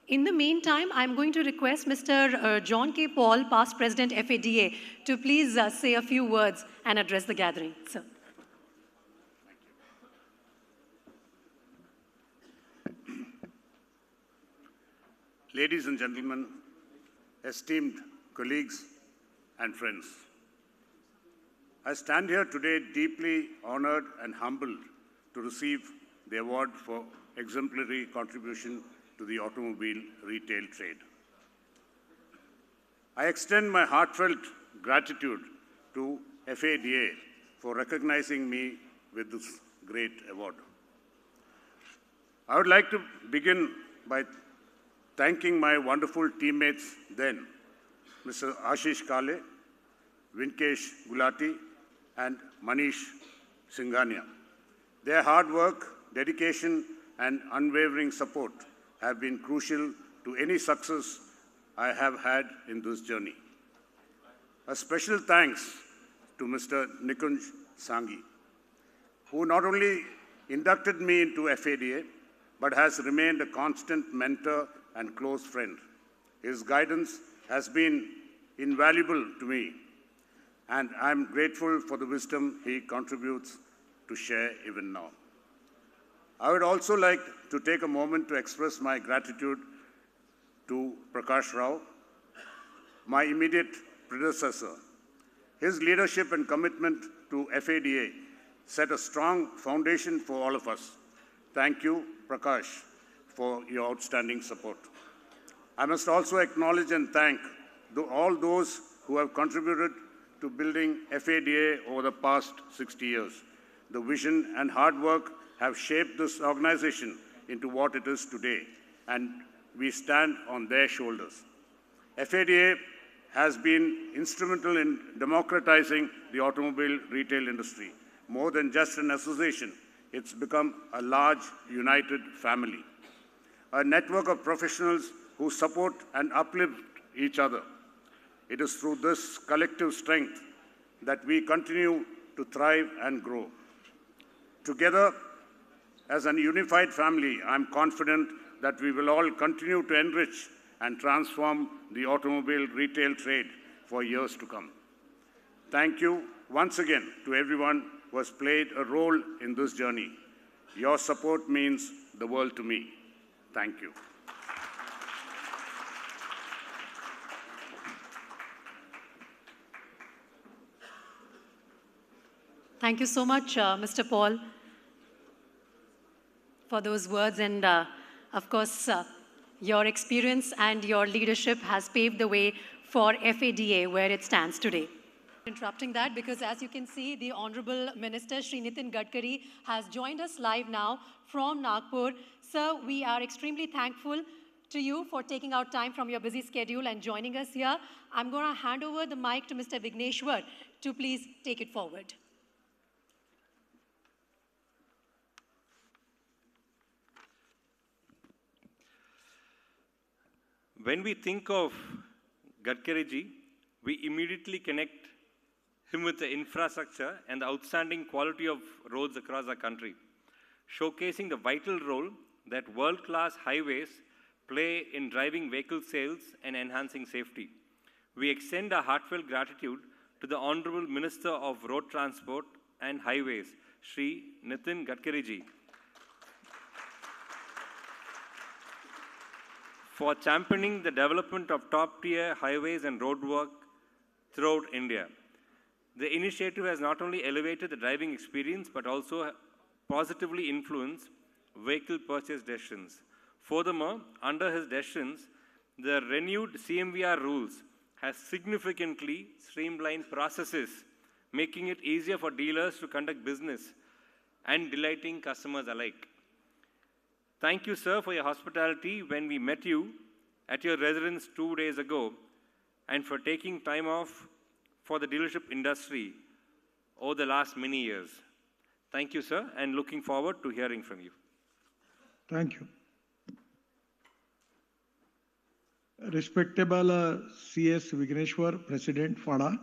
In the meantime, I'm going to request Mr. John K. Paul, past President FADA, to please say a few words and address the gathering. Sir. Ladies and gentlemen, esteemed colleagues and friends, I stand here today deeply honored and humbled to receive the award for exemplary contribution to the automobile retail trade. I extend my heartfelt gratitude to FADA for recognizing me with this great award. I would like to begin by thanking my wonderful teammates then, Mr. Ashish Kale, Vinkesh Gulati, and Manish Singhania. Their hard work, dedication, and unwavering support have been crucial to any success I have had in this journey. A special thanks to Mr. Nikunj Sanghi, who not only inducted me into FADA, but has remained a constant mentor and close friend. His guidance has been invaluable to me, and I'm grateful for the wisdom he contributes to share even now. I would also like to take a moment to express my gratitude to Prakash Rao, my immediate predecessor. His leadership and commitment to FADA set a strong foundation for all of us. Thank you, Prakash, for your outstanding support. I must also acknowledge and thank all those who have contributed to building FADA over the past 60 years. The vision and hard work have shaped this organization into what it is today, and we stand on their shoulders. FADA has been instrumental in democratizing the automobile retail industry. More than just an association, it's become a large, united family, a network of professionals who support and uplift each other. It is through this collective strength that we continue to thrive and grow. Together, as a unified family, I'm confident that we will all continue to enrich and transform the automobile retail trade for years to come. Thank you once again to everyone who has played a role in this journey. Your support means the world to me. Thank you. Thank you so much, Mr. Paul, for those words. And of course, your experience and your leadership has paved the way for FADA where it stands today. Interrupting that because as you can see, the Honorable Minister Shri Nitin Gadkari has joined us live now from Nagpur. Sir, we are extremely thankful to you for taking out time from your busy schedule and joining us here. I'm going to hand over the mic to Mr. Vigneshwar to please take it forward. When we think of Gadkariji, we immediately connect him with the infrastructure and the outstanding quality of roads across our country, showcasing the vital role that world-class highways play in driving vehicle sales and enhancing safety. We extend our heartfelt gratitude to the Honorable Minister of Road Transport and Highways, Shri Nitin Gadkariji, for championing the development of top-tier highways and roadwork throughout India. The initiative has not only elevated the driving experience, but also positively influenced vehicle purchase decisions. Furthermore, under his decisions, the renewed CMVR rules has significantly streamlined processes, making it easier for dealers to conduct business and delighting customers alike. Thank you, sir, for your hospitality when we met you at your residence 2 days ago, and for taking time off for the dealership industry over the last many years. Thank you, sir, and looking forward to hearing from you. Thank you. Respectable CS Vigneshwar, President FADA,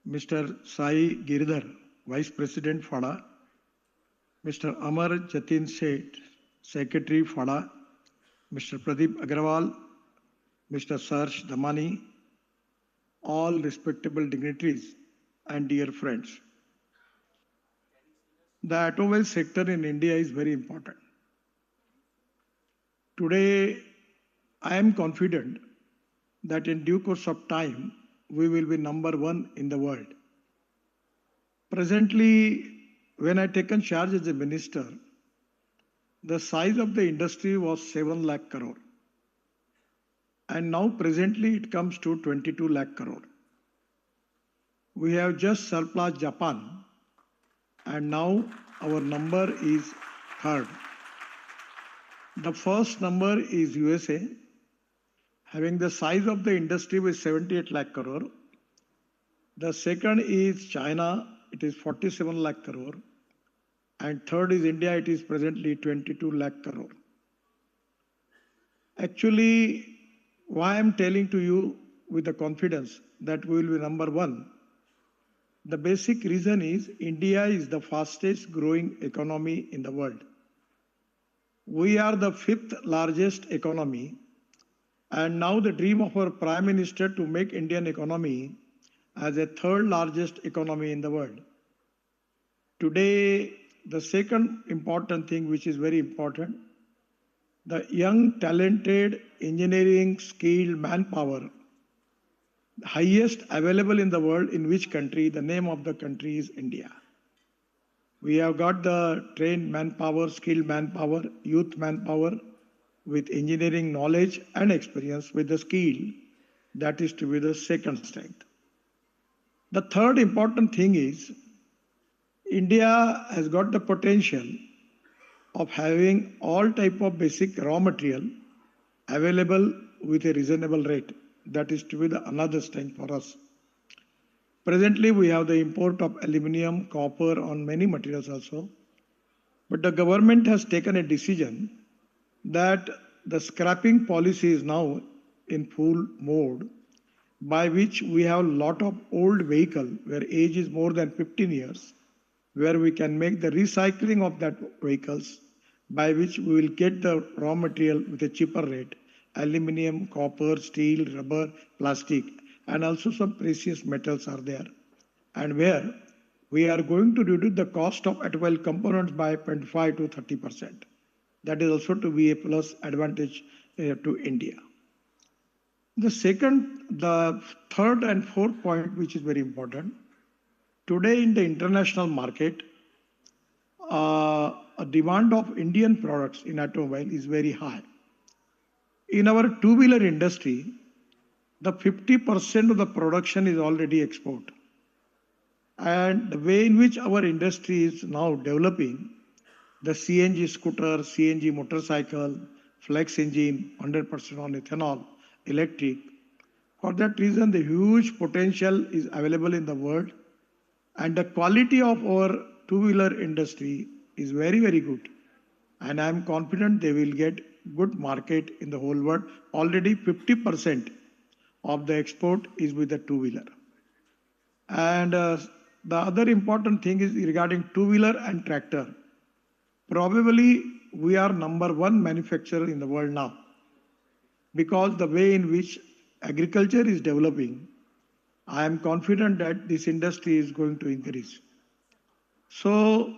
Mr. Sai Giridhar, Vice President FADA, Mr. Amar Jatin Seth, Secretary FADA, Mr. Pradeep Agrawal, Mr. Sarsh Damani, all respectable dignitaries and dear friends. The automobile sector in India is very important. Today, I am confident that in due course of time, we will be number one in the world. Presently, when I taken charge as a minister, the size of the industry was 7 lakh crore. And now presently it comes to 22 lakh crore. We have just surpassed Japan, and now our number is third. The first number is USA, having the size of the industry with 78 lakh crore. The second is China, it is 47 lakh crore. And third is India, it is presently 22 lakh crore. Actually, why I am telling to you with the confidence that we will be number one, the basic reason is India is the fastest growing economy in the world. We are the 5th largest economy, and now the dream of our Prime Minister to make Indian economy as a 3rd largest economy in the world. Today, the second important thing which is very important, the young, talented, engineering, skilled manpower, highest available in the world in which country? The name of the country is India. We have got the trained manpower, skilled manpower, youth manpower with engineering knowledge and experience with the skill. That is to be the second strength. The third important thing is India has got the potential of having all type of basic raw material available with a reasonable rate. That is to be the another strength for us. Presently, we have the import of aluminium, copper on many materials also. But the government has taken a decision that the scrapping policy is now in full mode, by which we have a lot of old vehicle where age is more than 15 years, where we can make the recycling of that vehicles, by which we will get the raw material with a cheaper rate, aluminium, copper, steel, rubber, plastic, and also some precious metals are there. And where we are going to reduce the cost of automobile components by 25 to 30%. That is also to be a plus advantage to India. The third and fourth point, which is very important, today in the international market, a demand of Indian products in automobile is very high. In our two-wheeler industry, the 50% of the production is already export. And the way in which our industry is now developing, the CNG scooter, CNG motorcycle, flex engine, 100% on ethanol, electric. For that reason, the huge potential is available in the world. And the quality of our two-wheeler industry is very, very good. And I am confident they will get good market in the whole world. Already 50% of the export is with the two-wheeler. And the other important thing is regarding two-wheeler and tractor. Probably we are number one manufacturer in the world now, because the way in which agriculture is developing, I am confident that this industry is going to increase. So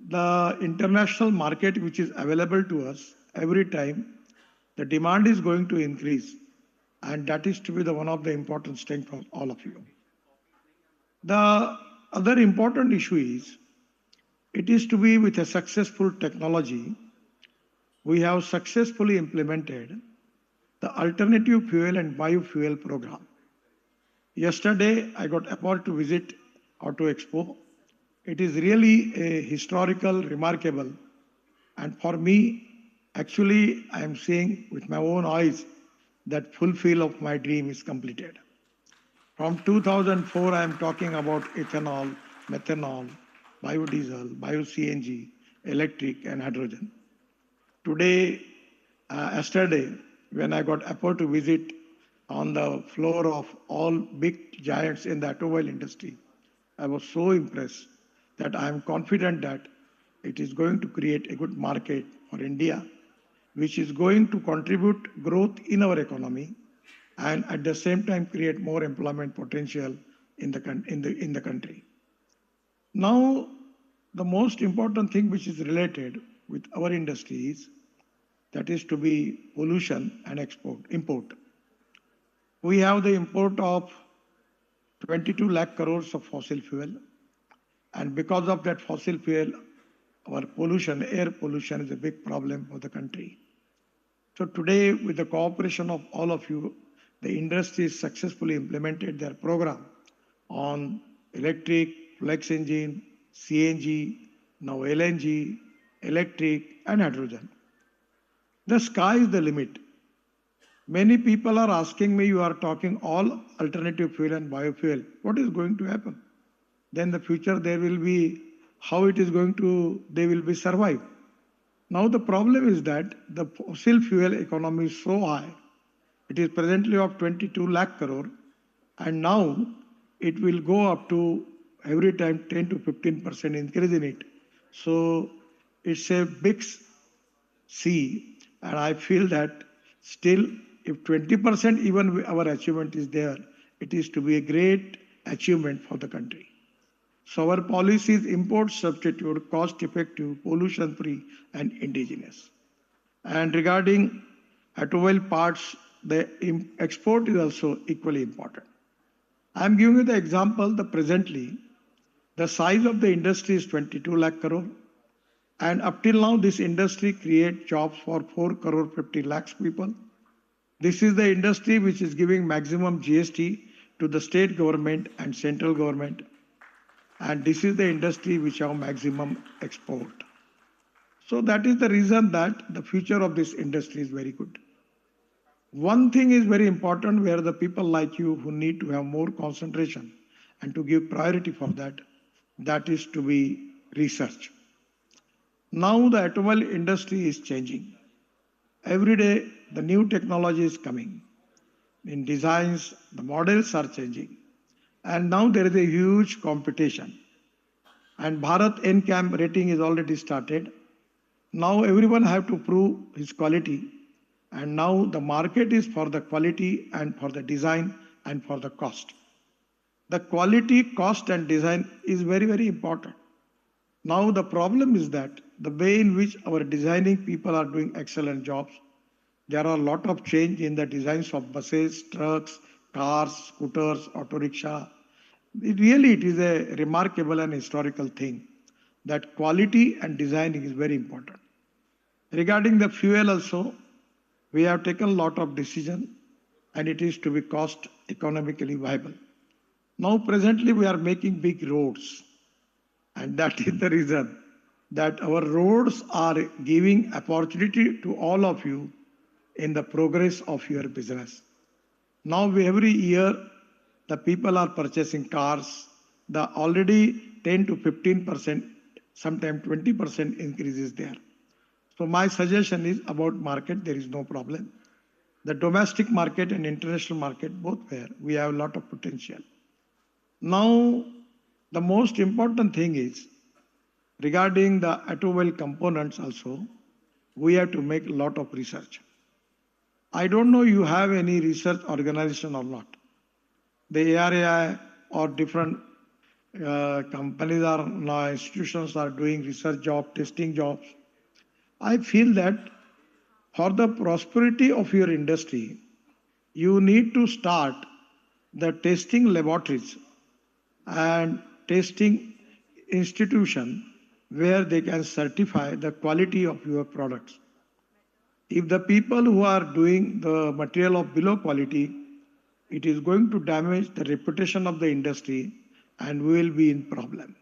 the international market which is available to us every time, the demand is going to increase, and that is to be the one of the important strengths for all of you. The other important issue is, it is to be with a successful technology. We have successfully implemented the alternative fuel and biofuel program. Yesterday, I got opportunity to visit Auto Expo. It is really a historical, remarkable, and for me, actually, I am seeing with my own eyes that fulfill of my dream is completed. From 2004, I am talking about ethanol, methanol, biodiesel, bio-CNG, electric, and hydrogen. Today, yesterday, when I got opportunity to visit on the floor of all big giants in the automobile industry, I was so impressed that I am confident that it is going to create a good market for India, which is going to contribute growth in our economy and at the same time create more employment potential in the country. Now, the most important thing which is related with our industry is that is to be pollution and import. We have the import of 22 lakh crores of fossil fuel, and because of that fossil fuel, our pollution, air pollution is a big problem for the country. So today, with the cooperation of all of you, the industry successfully implemented their program on electric, flex engine, CNG, now LNG, electric, and hydrogen. The sky is the limit. Many people are asking me, you are talking all alternative fuel and biofuel. What is going to happen? Then the future there will be, how it is going to, they will be survive. Now the problem is that the fossil fuel economy is so high. It is presently of 22 lakh crore, and now it will go up to every time 10 to 15% increase in it. So it's a big sea, and I feel that still if 20% even our achievement is there, it is to be a great achievement for the country. So our policy is import substitute, cost effective, pollution free, and indigenous. And regarding automobile parts, the export is also equally important. I am giving you the example that presently the size of the industry is 22 lakh crore, and up till now this industry creates jobs for 4 crore 50 lakhs people. This is the industry which is giving maximum GST to the state government and central government. And this is the industry which have maximum export. So that is the reason that the future of this industry is very good. One thing is very important where the people like you who need to have more concentration and to give priority for that, that is to be research. Now the automobile industry is changing. Every day the new technology is coming. In designs, the models are changing. And now there is a huge competition. And Bharat NCAM rating is already started. Now everyone have to prove his quality. And now the market is for the quality and for the design and for the cost. The quality, cost and design is very, very important. Now the problem is that the way in which our designing people are doing excellent jobs, there are a lot of change in the designs of buses, trucks, cars, scooters, auto rickshaw. It is a remarkable and historical thing that quality and designing is very important. Regarding the fuel also, we have taken a lot of decision and it is to be cost economically viable. Now presently we are making big roads, and that is the reason that our roads are giving opportunity to all of you in the progress of your business. Now every year the people are purchasing cars, the already 10 to 15%, sometimes 20% increase is there. So my suggestion is about market, there is no problem. The domestic market and international market, both where we have a lot of potential. Now, the most important thing is regarding the automobile components also, we have to make a lot of research. I don't know you have any research organization or not. The ARAI or different companies are now, institutions are doing research job, testing jobs. I feel that for the prosperity of your industry, you need to start the testing laboratories and testing institution where they can certify the quality of your products. If the people who are doing the material of below quality, it is going to damage the reputation of the industry and we will be in problem.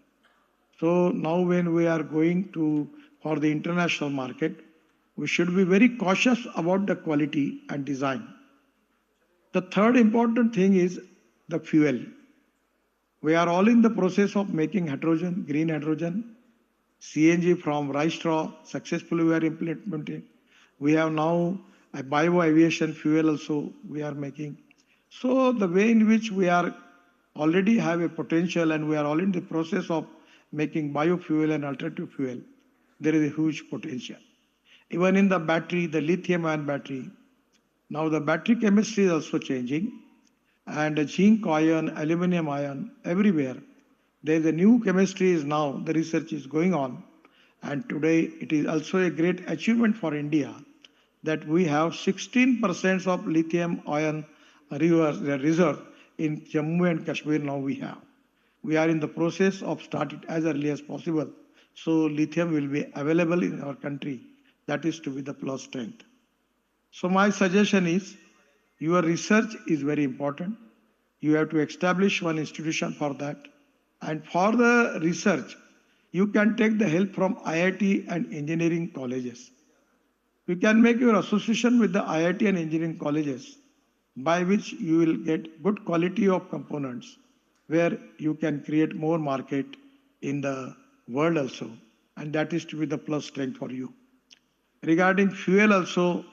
So now when we are going to for the international market, we should be very cautious about the quality and design. The third important thing is the fuel. We are all in the process of making hydrogen, green hydrogen, CNG from rice straw, successfully we are implementing. We have now a bio-aviation fuel also we are making. So the way in which we are already have a potential and we are all in the process of making biofuel and alternative fuel, there is a huge potential. Even in the battery, the lithium-ion battery, now the battery chemistry is also changing, and the zinc ion, aluminum ion, everywhere. There is a new chemistry is now, the research is going on, and today it is also a great achievement for India that we have 16% of lithium ion reserve in Jammu and Kashmir now we have. We are in the process of starting as early as possible. So lithium will be available in our country. That is to be the plus strength. So my suggestion is your research is very important. You have to establish one institution for that. And for the research, you can take the help from IIT and engineering colleges. You can make your association with the IIT and engineering colleges by which you will get good quality of components where you can create more market in the world also. And that is to be the plus strength for you. Regarding fuel also,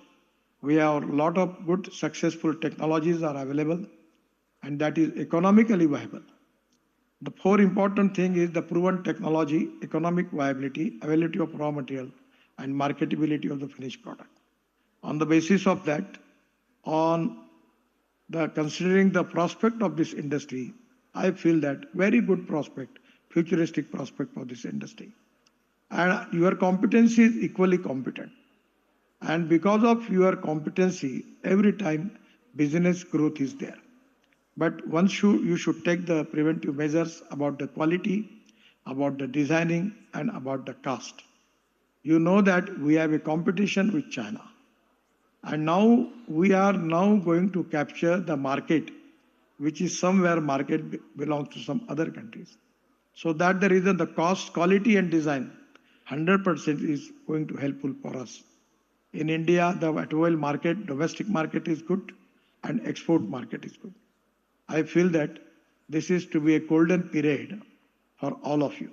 we have a lot of good successful technologies are available and that is economically viable. The four important thing is the proven technology, economic viability, availability of raw material and marketability of the finished product. On the basis of that, on the considering the prospect of this industry, I feel that very good prospect, futuristic prospect for this industry. And your competency is equally competent. And because of your competency, every time business growth is there. But once you should take the preventive measures about the quality, about the designing, and about the cost. You know that we have a competition with China. And now we are now going to capture the market, which is somewhere market belongs to some other countries. So that the reason the cost, quality and design, 100% is going to helpful for us. In India, the automobile market, domestic market is good and export market is good. I feel that this is to be a golden period for all of you.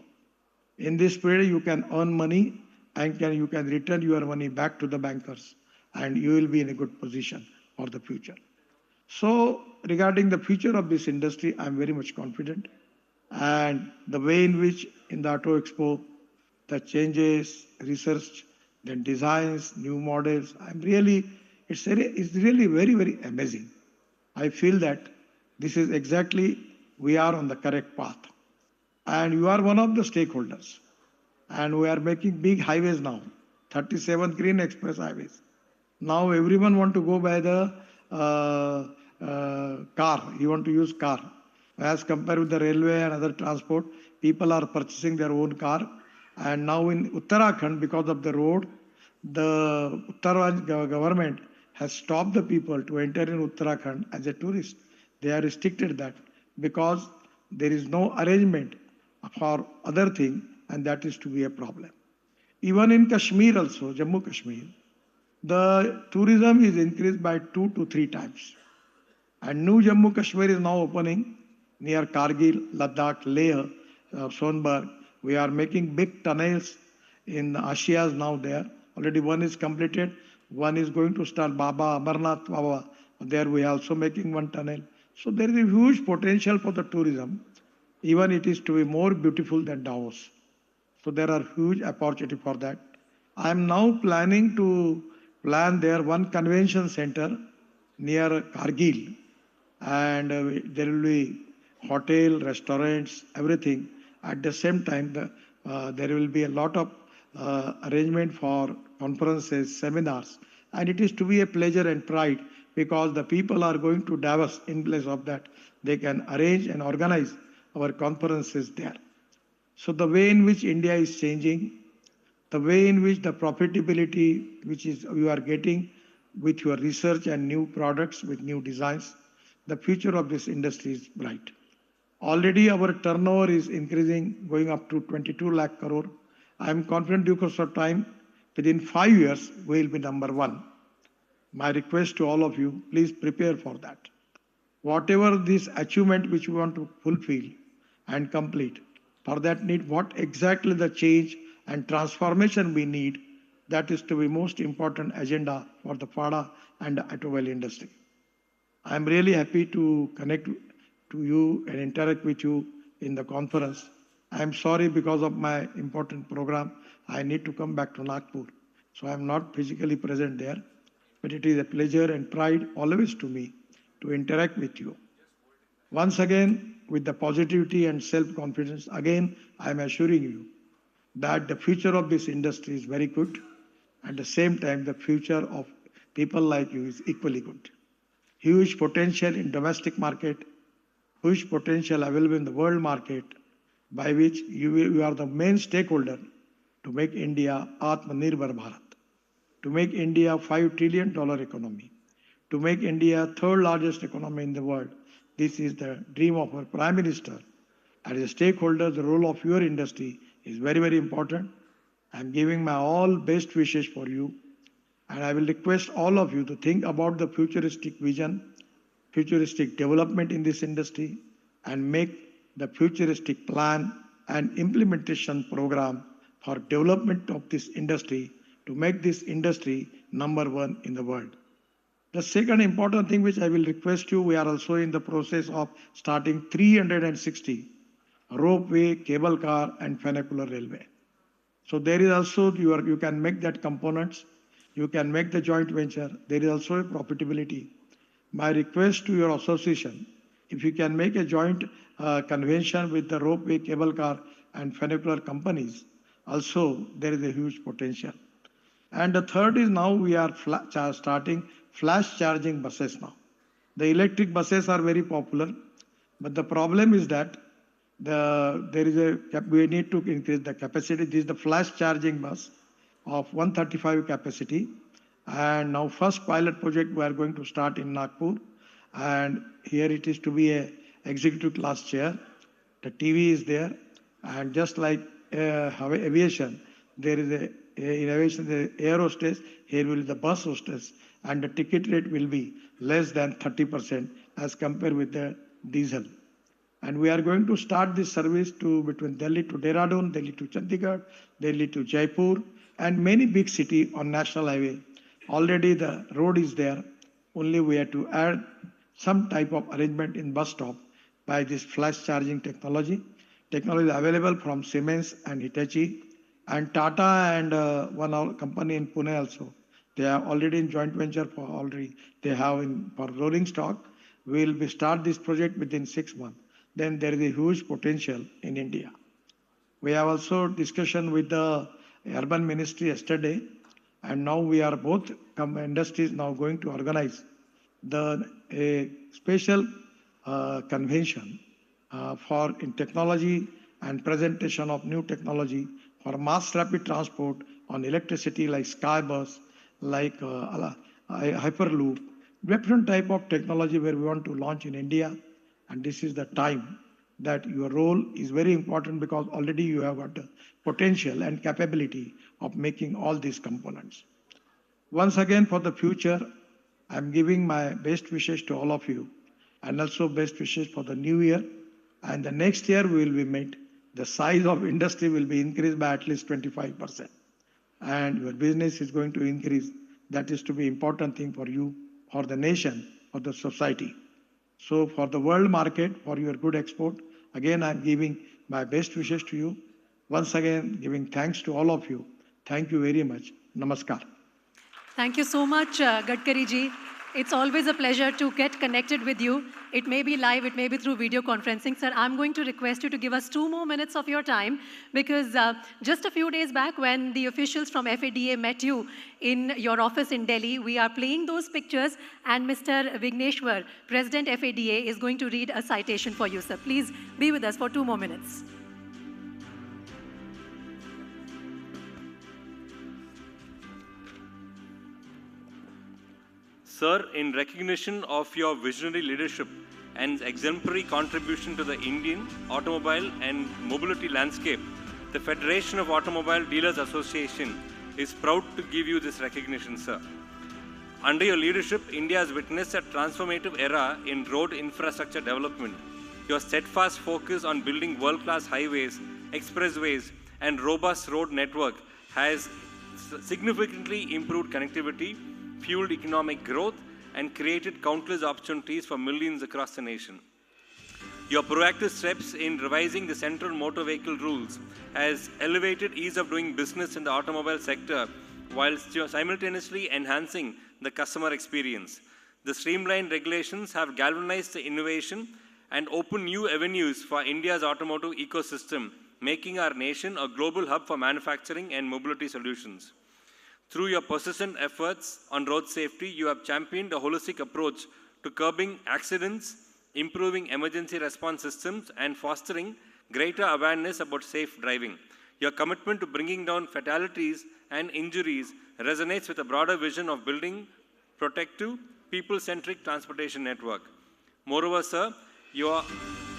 In this period, you can earn money and you can return your money back to the bankers and you will be in a good position for the future. So regarding the future of this industry, I am very much confident. And the way in which in the Auto Expo, the changes, research, then designs, new models, it's really very, very amazing. I feel that this is exactly, we are on the correct path. And you are one of the stakeholders. And we are making big highways now, 37 green express highways. Now everyone want to go by the car. You want to use car. As compared with the railway and other transport, people are purchasing their own car. And now in Uttarakhand, because of the road, the Uttarakhand government has stopped the people to enter in Uttarakhand as a tourist. They are restricted that because there is no arrangement for other thing, and that is to be a problem. Even in Kashmir also, Jammu Kashmir, the tourism is increased by 2 to 3 times. And new Jammu Kashmir is now opening near Kargil, Ladakh, Leh, Sonberg. We are making big tunnels in Asias now there. Already one is completed. One is going to start Baba, Amarnath Baba. There we are also making one tunnel. So there is a huge potential for the tourism. Even it is to be more beautiful than Davos. So there are huge opportunity for that. I am now planning to plan there one convention center near Kargil, and there will be hotel, restaurants, everything. At the same time, there will be a lot of arrangement for conferences, seminars, and it is to be a pleasure and pride because the people are going to Davos. In place of that, they can arrange and organize our conferences there. So the way in which India is changing, the way in which the profitability which is you are getting with your research and new products with new designs, the future of this industry is bright. Already our turnover is increasing, going up to 22 lakh crore. I am confident due course of time, within 5 years, we will be number one. My request to all of you, please prepare for that. Whatever this achievement which we want to fulfill and complete, for that need what exactly the change and transformation we need, that is to be most important agenda for the FADA and the automobile industry. I am really happy to connect to you and interact with you in the conference. I am sorry because of my important program, I need to come back to Nagpur. So I am not physically present there, but it is a pleasure and pride always to me to interact with you. Once again, with the positivity and self-confidence, again, I am assuring you that the future of this industry is very good. At the same time, the future of people like you is equally good. Huge potential in domestic market, huge potential available in the world market, by which you are the main stakeholder to make India Atmanirbhar Bharat, to make India $5 trillion economy, to make India third largest economy in the world. This is the dream of our Prime Minister. As a stakeholder, the role of your industry is very, very important. I am giving my all best wishes for you. And I will request all of you to think about the futuristic vision, futuristic development in this industry, and make the futuristic plan and implementation program for development of this industry to make this industry number one in the world. The second important thing which I will request you, we are also in the process of starting 360 ropeway, cable car and funicular railway. So there is also, you can make that components, you can make the joint venture, there is also a profitability. My request to your association, if you can make a joint convention with the ropeway, cable car and funicular companies, also there is a huge potential. And the third is now we are starting flash charging buses now. The electric buses are very popular, but the problem is that we need to increase the capacity. This is the flash charging bus of 135 capacity. And now first pilot project we are going to start in Nagpur. And here it is to be a executive class chair. The TV is there. And just like aviation, there is a innovation, the air hostess, here will be the bus hostess. And the ticket rate will be less than 30% as compared with the diesel. And we are going to start this service between Delhi to Dehradun, Delhi to Chandigarh, Delhi to Jaipur, and many big cities on national highway. Already the road is there. Only we have to add some type of arrangement in bus stop by this flash charging technology. Technology is available from Siemens and Hitachi and Tata and one company in Pune also. They are already in joint venture they have for rolling stock. We will start this project within 6 months. Then there is a huge potential in India. We have also discussion with the urban ministry yesterday, and now we are both industries now going to organize a special convention in technology and presentation of new technology for mass rapid transport on electricity like Skybus, like Hyperloop, different type of technology where we want to launch in India. And this is the time that your role is very important because already you have got the potential and capability of making all these components. Once again, for the future, I'm giving my best wishes to all of you and also best wishes for the new year. And the next year we will be made, the size of industry will be increased by at least 25%. and your business is going to increase. That is to be important thing for you, for the nation, for the society. So for the world market, for your good export, again I'm giving my best wishes to you. Once again, giving thanks to all of you. Thank you very much. Namaskar. Thank you so much, Gadkari ji. It's always a pleasure to get connected with you. It may be live, it may be through video conferencing. Sir, I'm going to request you to give us 2 more minutes of your time because just a few days back when the officials from FADA met you in your office in Delhi, we are playing those pictures and Mr. Vigneshwar, President FADA, is going to read a citation for you, sir. Please be with us for 2 more minutes. Sir, in recognition of your visionary leadership and exemplary contribution to the Indian automobile and mobility landscape, the Federation of Automobile Dealers Association is proud to give you this recognition, sir. Under your leadership, India has witnessed a transformative era in road infrastructure development. Your steadfast focus on building world-class highways, expressways, and robust road network has significantly improved connectivity, fueled economic growth, and created countless opportunities for millions across the nation. Your proactive steps in revising the central motor vehicle rules has elevated ease of doing business in the automobile sector while simultaneously enhancing the customer experience. The streamlined regulations have galvanized the innovation and opened new avenues for India's automotive ecosystem, making our nation a global hub for manufacturing and mobility solutions. Through your persistent efforts on road safety, you have championed a holistic approach to curbing accidents, improving emergency response systems, and fostering greater awareness about safe driving. Your commitment to bringing down fatalities and injuries resonates with a broader vision of building protective, people-centric transportation network. Moreover, sir, your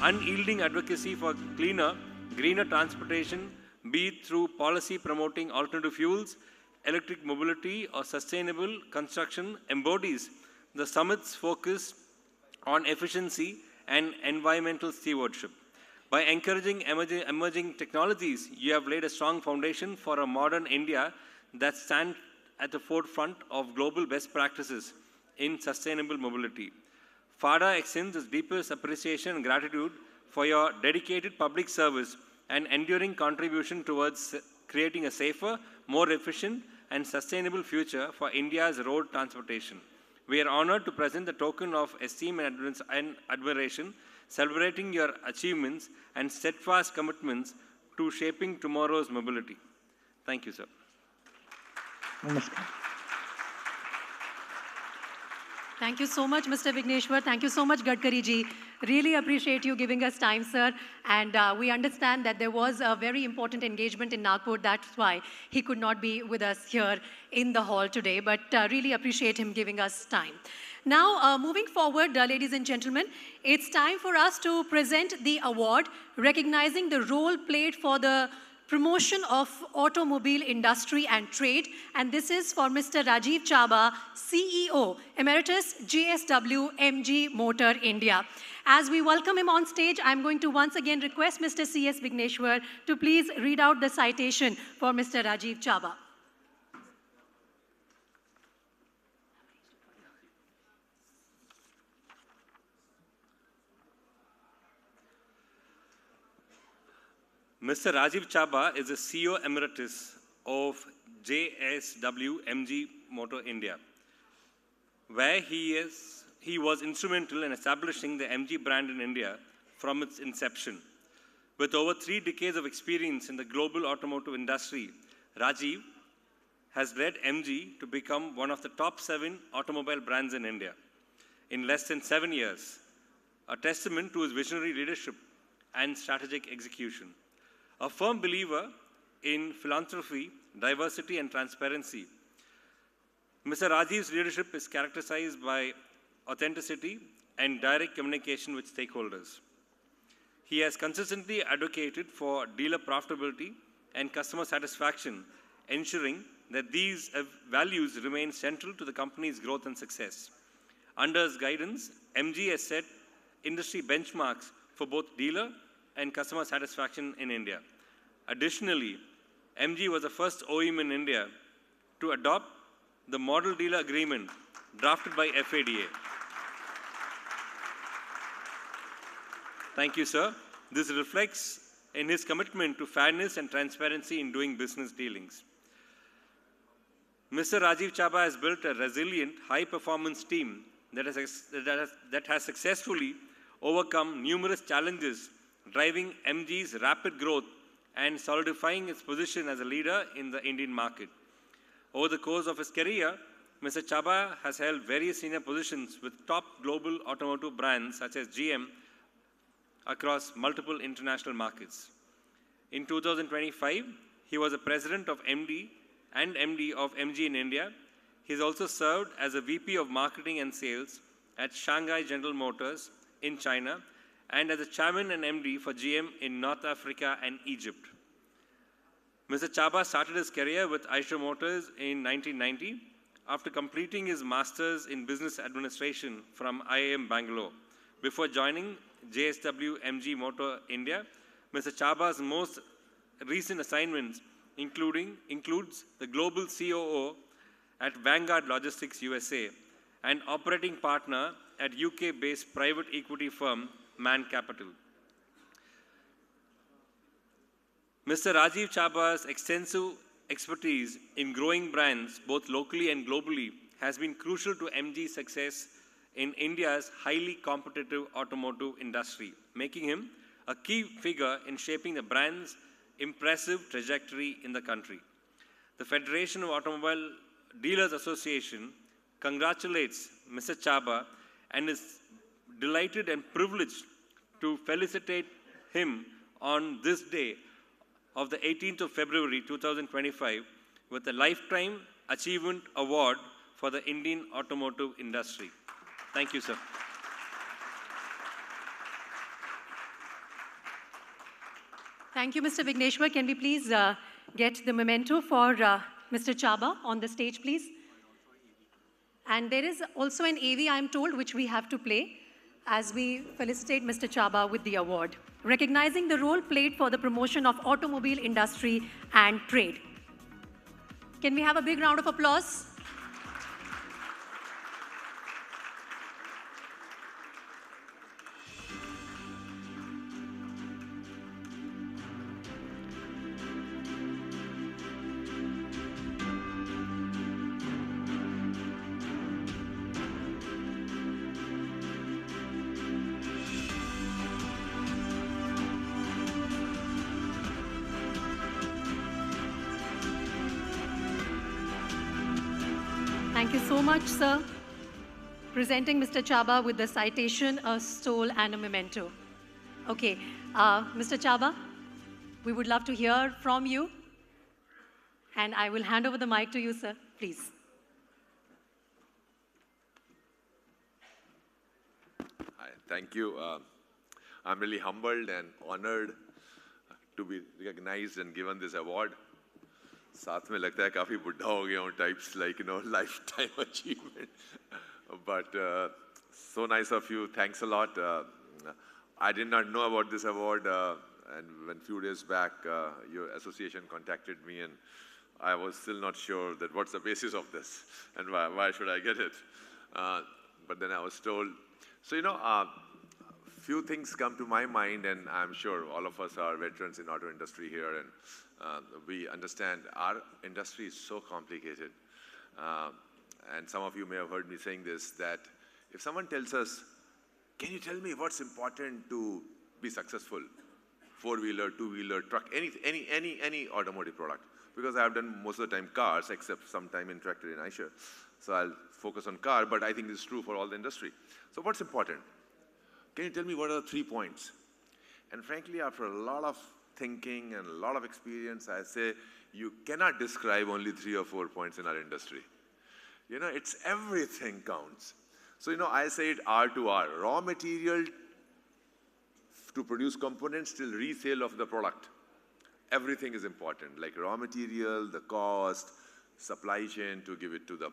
unyielding advocacy for cleaner, greener transportation, be it through policy promoting alternative fuels, electric mobility, or sustainable construction, embodies the summit's focus on efficiency and environmental stewardship. By encouraging emerging technologies, you have laid a strong foundation for a modern India that stands at the forefront of global best practices in sustainable mobility. FADA extends its deepest appreciation and gratitude for your dedicated public service and enduring contribution towards creating a safer, more efficient, and sustainable future for India's road transportation. We are honored to present the token of esteem and admiration, celebrating your achievements and steadfast commitments to shaping tomorrow's mobility. Thank you, sir. Namaskar. Thank you so much, Mr. Vigneshwar. Thank you so much, Gadkari ji. Really appreciate you giving us time, sir. And we understand that there was a very important engagement in Nagpur. That's why he could not be with us here in the hall today. But really appreciate him giving us time. Now, moving forward, ladies and gentlemen, it's time for us to present the award recognizing the role played for the promotion of automobile industry and trade, and this is for Mr. Rajiv Chaba, CEO, Emeritus JSW MG Motor India. As we welcome him on stage, I'm going to once again request Mr. C.S. Vigneshwar to please read out the citation for Mr. Rajiv Chaba. Mr. Rajiv Chaba is the CEO Emeritus of JSW MG Motor India, where he was instrumental in establishing the MG brand in India from its inception. With over 3 decades of experience in the global automotive industry, Rajiv has led MG to become one of the top 7 automobile brands in India in less than 7 years, a testament to his visionary leadership and strategic execution. A firm believer in philanthropy, diversity, and transparency, Mr. Rajiv's leadership is characterized by authenticity and direct communication with stakeholders. He has consistently advocated for dealer profitability and customer satisfaction, ensuring that these values remain central to the company's growth and success. Under his guidance, MG has set industry benchmarks for both dealer and customer satisfaction in India. Additionally, MG was the first OEM in India to adopt the model dealer agreement drafted by FADA. Thank you, sir. This reflects in his commitment to fairness and transparency in doing business dealings. Mr. Rajiv Chaba has built a resilient, high-performance team that has successfully overcome numerous challenges, driving MG's rapid growth and solidifying its position as a leader in the Indian market. Over the course of his career, Mr. Chaba has held various senior positions with top global automotive brands such as GM across multiple international markets. In 2025, he was the president of MD of MG in India. He's also served as a VP of Marketing and Sales at Shanghai General Motors in China and as a chairman and MD for GM in North Africa and Egypt. Mr. Chaba started his career with Eicher Motors in 1990 after completing his master's in business administration from IIM Bangalore. Before joining JSW MG Motor India, Mr. Chaba's most recent assignments includes the global COO at Vanguard Logistics USA and operating partner at UK-based private equity firm Man Capital. Mr. Rajiv Chaba's extensive expertise in growing brands, both locally and globally, has been crucial to MG's success in India's highly competitive automotive industry, making him a key figure in shaping the brand's impressive trajectory in the country. The Federation of Automobile Dealers Association congratulates Mr. Chaba and is delighted and privileged to felicitate him on this day of the 18th of February 2025 with a Lifetime Achievement Award for the Indian automotive industry. Thank you, sir. Thank you, Mr. Vigneshwar. Can we please get the memento for Mr. Chaba on the stage, please? And there is also an AV, I'm told, which we have to play as we felicitate Mr. Chaba with the award, recognizing the role played for the promotion of automobile industry and trade. Can we have a big round of applause? Thank you so much, sir. Presenting Mr. Chaba with the citation, a stole, and a memento. Okay, Mr. Chaba, we would love to hear from you. And I will hand over the mic to you, sir, please. Hi, thank you. I'm really humbled and honored to be recognized and given this award. साथ में लगता है काफी बुढ़ा हो गया हूँ types like lifetime achievement, but so nice of you. Thanks a lot. I did not know about this award, and when few days back your association contacted me, and I was still not sure that what's the basis of this and why should I get it. But then I was told. So few things come to my mind, and I'm sure all of us are veterans in auto industry here, and we understand our industry is so complicated. And some of you may have heard me saying this, that if someone tells us, can you tell me what's important to be successful? Four-wheeler, two-wheeler, truck, any automotive product. Because I have done most of the time cars, except some time in tractor in Eicher. So I'll focus on car, but I think this is true for all the industry. So what's important? Can you tell me what are the 3 points? And frankly, after a lot of thinking and a lot of experience, I say you cannot describe only 3 or 4 points in our industry. It's everything counts. So, I say it R to R, raw material to produce components till resale of the product. Everything is important, like raw material, the cost, supply chain to give it to the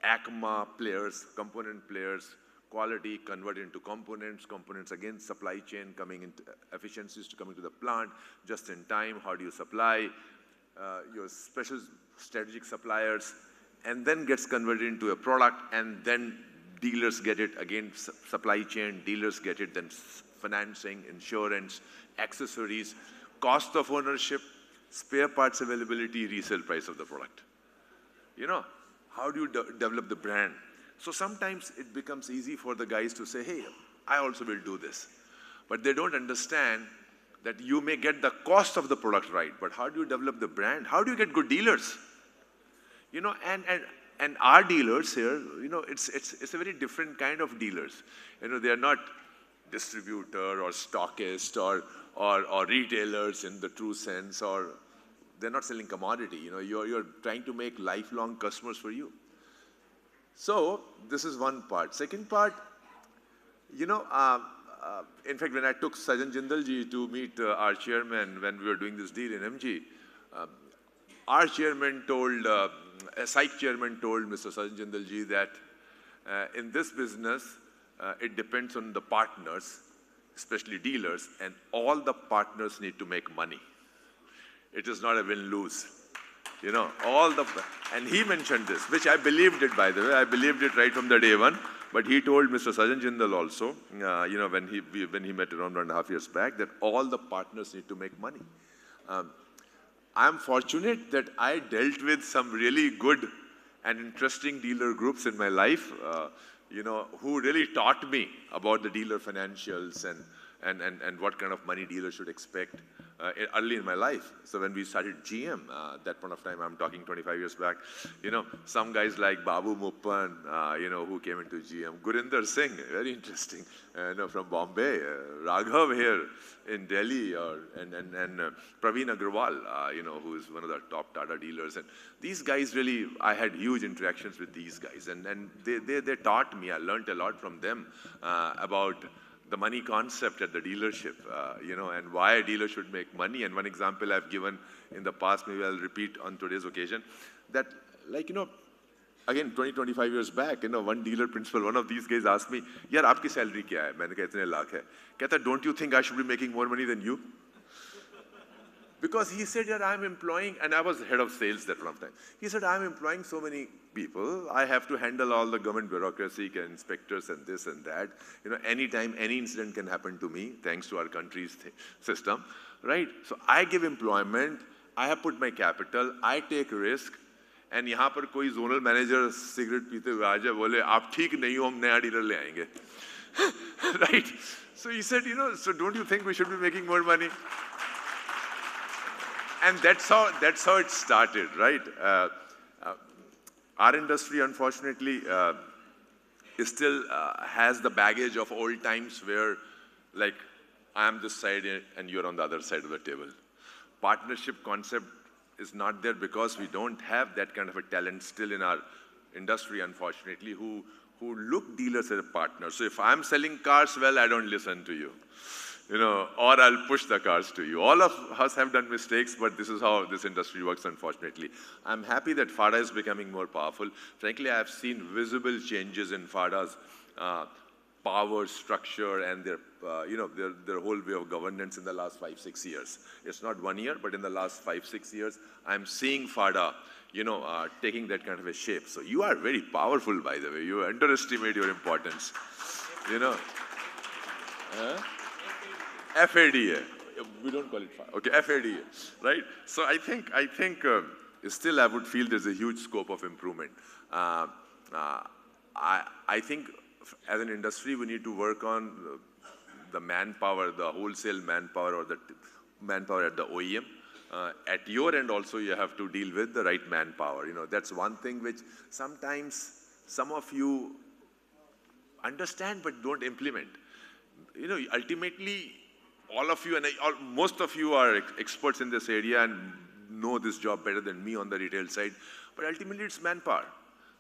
ACMA players, component players, quality, convert into components, again, supply chain coming into efficiencies to coming to the plant, just in time, how do you supply, your special strategic suppliers, and then gets converted into a product, and then dealers get it, again, supply chain, dealers get it, then financing, insurance, accessories, cost of ownership, spare parts availability, resale price of the product. You know, how do you develop the brand? So sometimes it becomes easy for the guys to say, hey, I also will do this. But they don't understand that you may get the cost of the product right, but how do you develop the brand? How do you get good dealers? You know, and our dealers here, you know, it's a very different kind of dealers. You know, they are not distributor or stockist or retailers in the true sense, or they're not selling commodity. You know, you're trying to make lifelong customers for you. So this is one part. Second part, you know, in fact, when I took Sajan Jindal ji to meet our chairman when we were doing this deal in MG, our chairman told, SAIC chairman told Mr. Sajan Jindal ji that in this business, it depends on the partners, especially dealers, and all the partners need to make money. It is not a win-lose. You know, and he mentioned this, which I believed it, by the way. I believed it right from the day one. But he told Mr. Sajan Jindal also, you know, when he met around 1.5 years back, that all the partners need to make money. I'm fortunate that I dealt with some really good and interesting dealer groups in my life, you know, who really taught me about the dealer financials and what kind of money dealers should expect early in my life. So when we started GM, that point of time, I'm talking 25 years back, you know, some guys like Babu Muppan, you know, who came into GM, Gurinder Singh, very interesting, you know, from Bombay, Raghav here in Delhi, and Praveen Agrawal, you know, who is one of the top Tata dealers. And these guys really, I had huge interactions with these guys, and they taught me, I learned a lot from them about the money concept at the dealership, you know, and why a dealer should make money. And one example I've given in the past, maybe I'll repeat on today's occasion, that, like, you know, again, 25 years back, you know, one dealer principal, one of these guys asked me, "Yaar, aapki salary kya hai?" मैंने कहा, "इतने लाख है." कहता, "Don't you think I should be making more money than you?" Because he said, "Yeah, I'm employing," and I was head of sales that one time. He said, "I'm employing so many people. I have to handle all the government bureaucracy, inspectors and this and that. You know, anytime, any incident can happen to me, thanks to our country's system, right? So I give employment. I have put my capital. I take risk. And यहाँ पर कोई zonal manager cigarette पीते हुए आ जाए बोले आप ठीक नहीं हो हम नया dealer ले आएंगे." Right? So he said, you know, so don't you think we should be making more money? And that's how it started, right? Our industry, unfortunately, still has the baggage of old times where, like, I am this side and you're on the other side of the table. Partnership concept is not there because we don't have that kind of a talent still in our industry, unfortunately, who look dealers as a partner. So if I'm selling cars, well, I don't listen to you. You know, or I'll push the cars to you. All of us have done mistakes, but this is how this industry works, unfortunately. I'm happy that FADA is becoming more powerful. Frankly, I have seen visible changes in FADA's power structure and their, you know, their whole way of governance in the last 5-6 years. It's not 1 year, but in the last 5-6 years, I'm seeing FADA, you know, taking that kind of a shape. So you are very powerful, by the way. You underestimate your importance, you know. FADA. We don't call it FADA. Okay, FADA, right? So I think still I would feel there's a huge scope of improvement. I think as an industry, we need to work on the manpower, the wholesale manpower or the manpower at the OEM. At your end also, you have to deal with the right manpower. You know, that's one thing which sometimes some of you understand but don't implement. You know, ultimately, all of you and most of you are experts in this area and know this job better than me on the retail side. But ultimately, it's manpower.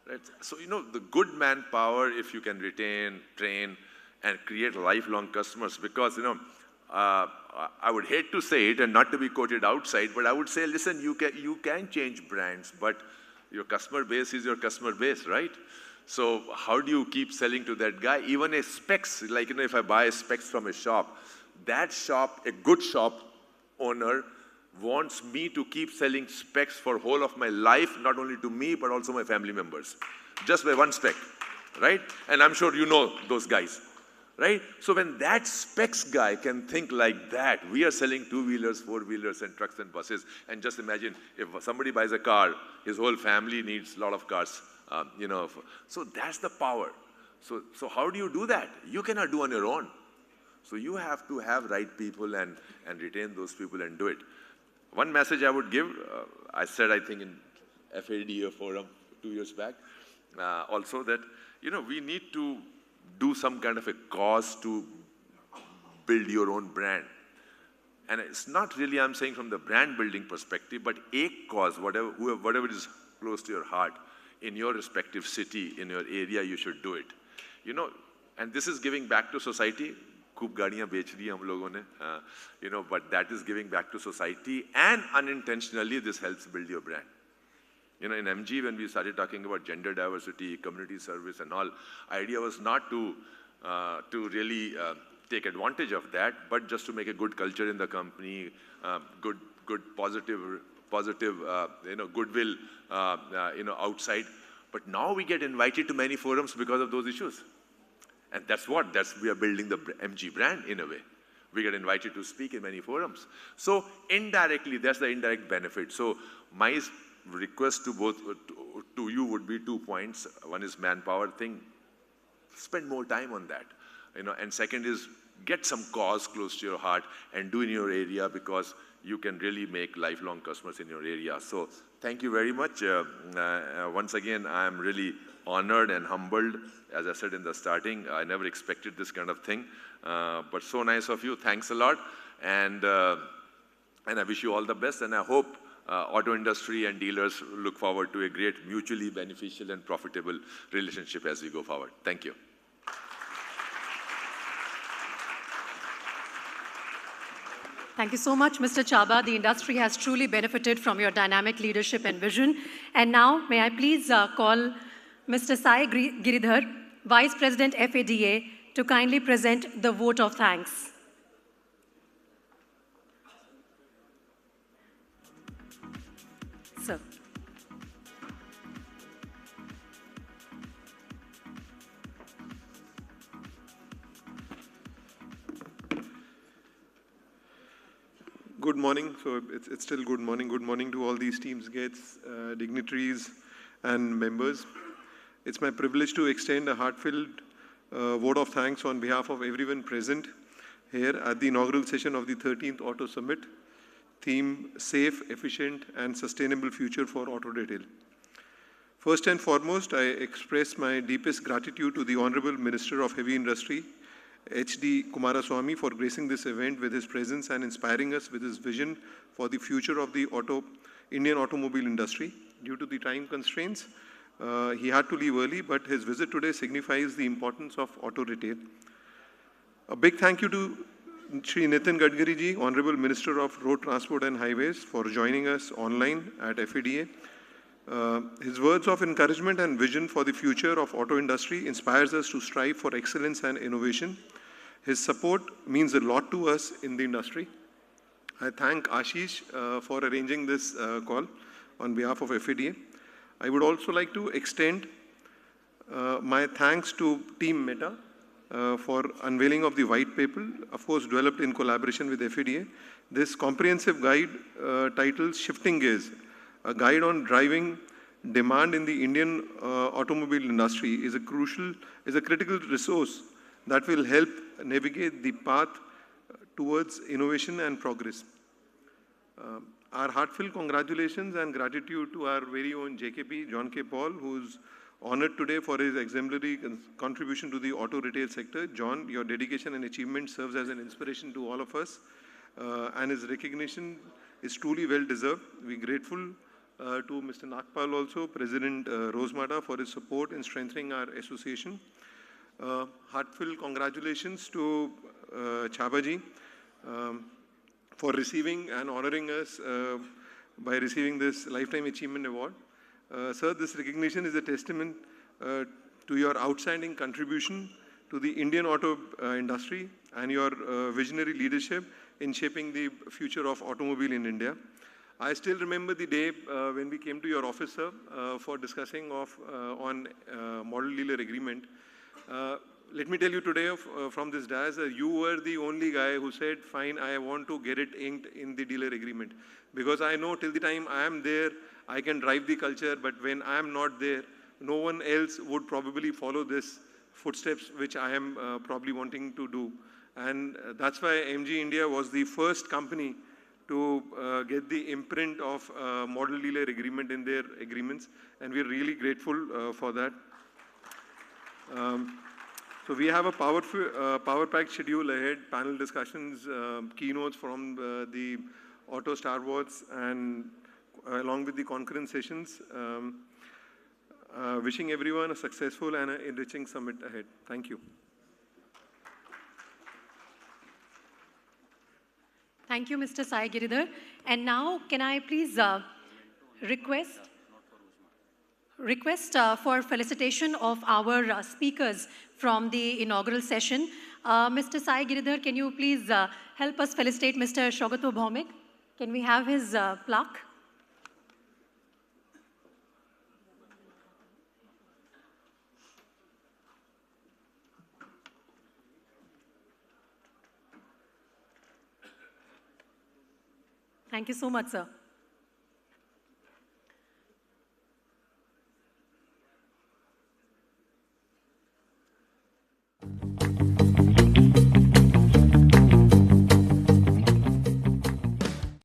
Right? So, you know, the good manpower, if you can retain, train, and create lifelong customers, because, you know, I would hate to say it and not to be quoted outside, but I would say, listen, you can change brands, but your customer base is your customer base, right? So how do you keep selling to that guy? Even a specs, like, you know, if I buy a specs from a shop, that shop, a good shop owner, wants me to keep selling specs for whole of my life, not only to me, but also my family members, just by one spec, right? And I'm sure you know those guys, right? So when that specs guy can think like that, we are selling two-wheelers, four-wheelers, and trucks and buses. And just imagine if somebody buys a car, his whole family needs a lot of cars, So that's the power. So how do you do that? You cannot do on your own. So you have to have right people and retain those people and do it. One message I would give, I said, I think in FADA forum 2 years back, also that, we need to do some kind of a cause to build your own brand. And it's not really, I'm saying from the brand building perspective, but a cause, whatever is close to your heart, in your respective city, in your area, you should do it. And this is giving back to society. खूब गाड़ियाँ बेच दी हम लोगों ने, but that is giving back to society, and unintentionally this helps build your brand. In MG, when we started talking about gender diversity, community service and all, idea was not to really take advantage of that, but just to make a good culture in the company, good positive goodwill, outside. But now we get invited to many forums because of those issues. And we are building the MG brand in a way. We get invited to speak in many forums. So indirectly, that's the indirect benefit. So my request to you would be 2 points. One is manpower thing. Spend more time on that. And second is get some cause close to your heart and do in your area, because you can really make lifelong customers in your area. So thank you very much. Once again, I am really honored and humbled. As I said in the starting, I never expected this kind of thing. But so nice of you. Thanks a lot. And I wish you all the best. And I hope auto industry and dealers look forward to a great mutually beneficial and profitable relationship as we go forward. Thank you. Thank you so much, Mr. Chaba. The industry has truly benefited from your dynamic leadership and vision. And now, may I please call Mr. Sai Giridhar, Vice President FADA, to kindly present the vote of thanks. Sir. Good morning. So it's still good morning. Good morning to all these teams, guests, dignitaries, and members. It's my privilege to extend a heartfelt vote of thanks on behalf of everyone present here at the inaugural session of the 13th Auto Summit. Theme: Safe, Efficient, and Sustainable Future for Auto Retail. First and foremost, I express my deepest gratitude to the Honorable Minister of Heavy Industry, H.D. Kumaraswamy, for gracing this event with his presence and inspiring us with his vision for the future of the Indian automobile industry. Due to the time constraints, he had to leave early, but his visit today signifies the importance of auto retail. A big thank you to Shri Nitin Gadkari ji, Honorable Minister of Road Transport and Highways, for joining us online at FADA. His words of encouragement and vision for the future of auto industry inspires us to strive for excellence and innovation. His support means a lot to us in the industry. I thank Ashish for arranging this call on behalf of FADA. I would also like to extend my thanks to Team Meta for unveiling of the white paper, of course developed in collaboration with FADA. This comprehensive guide titled Shifting Gears, a guide on driving demand in the Indian automobile industry, is a critical resource that will help navigate the path towards innovation and progress. Our heartfelt congratulations and gratitude to our very own JKP, John K. Paul, who's honored today for his exemplary contribution to the auto retail sector. John, your dedication and achievement serves as an inspiration to all of us, and his recognition is truly well deserved. We're grateful to Mr. Nagpal also, President Rosemata, for his support in strengthening our association. Heartfelt congratulations to Chabaji for receiving and honoring us by receiving this Lifetime Achievement Award. Sir, this recognition is a testament to your outstanding contribution to the Indian auto industry and your visionary leadership in shaping the future of automobile in India. I still remember the day when we came to your office, sir, for discussing on model dealer agreement. Let me tell you today from this dais, you were the only guy who said, fine, I want to get it inked in the dealer agreement. Because I know till the time I am there, I can drive the culture, but when I am not there, no one else would probably follow this footsteps which I am probably wanting to do. And that's why MG India was the first company to get the imprint of model dealer agreement in their agreements. And we're really grateful for that. So we have a power-packed schedule ahead, panel discussions, keynotes from the Auto Star Awards, and along with the concurrent sessions. Wishing everyone a successful and enriching summit ahead. Thank you. Thank you, Mr. Sai Giridhar. And now, can I please request for felicitation of our speakers from the inaugural session. Mr. Sai Giridhar, can you please help us felicitate Mr. Shogato Bhaumik? Can we have his plaque? Thank you so much, sir.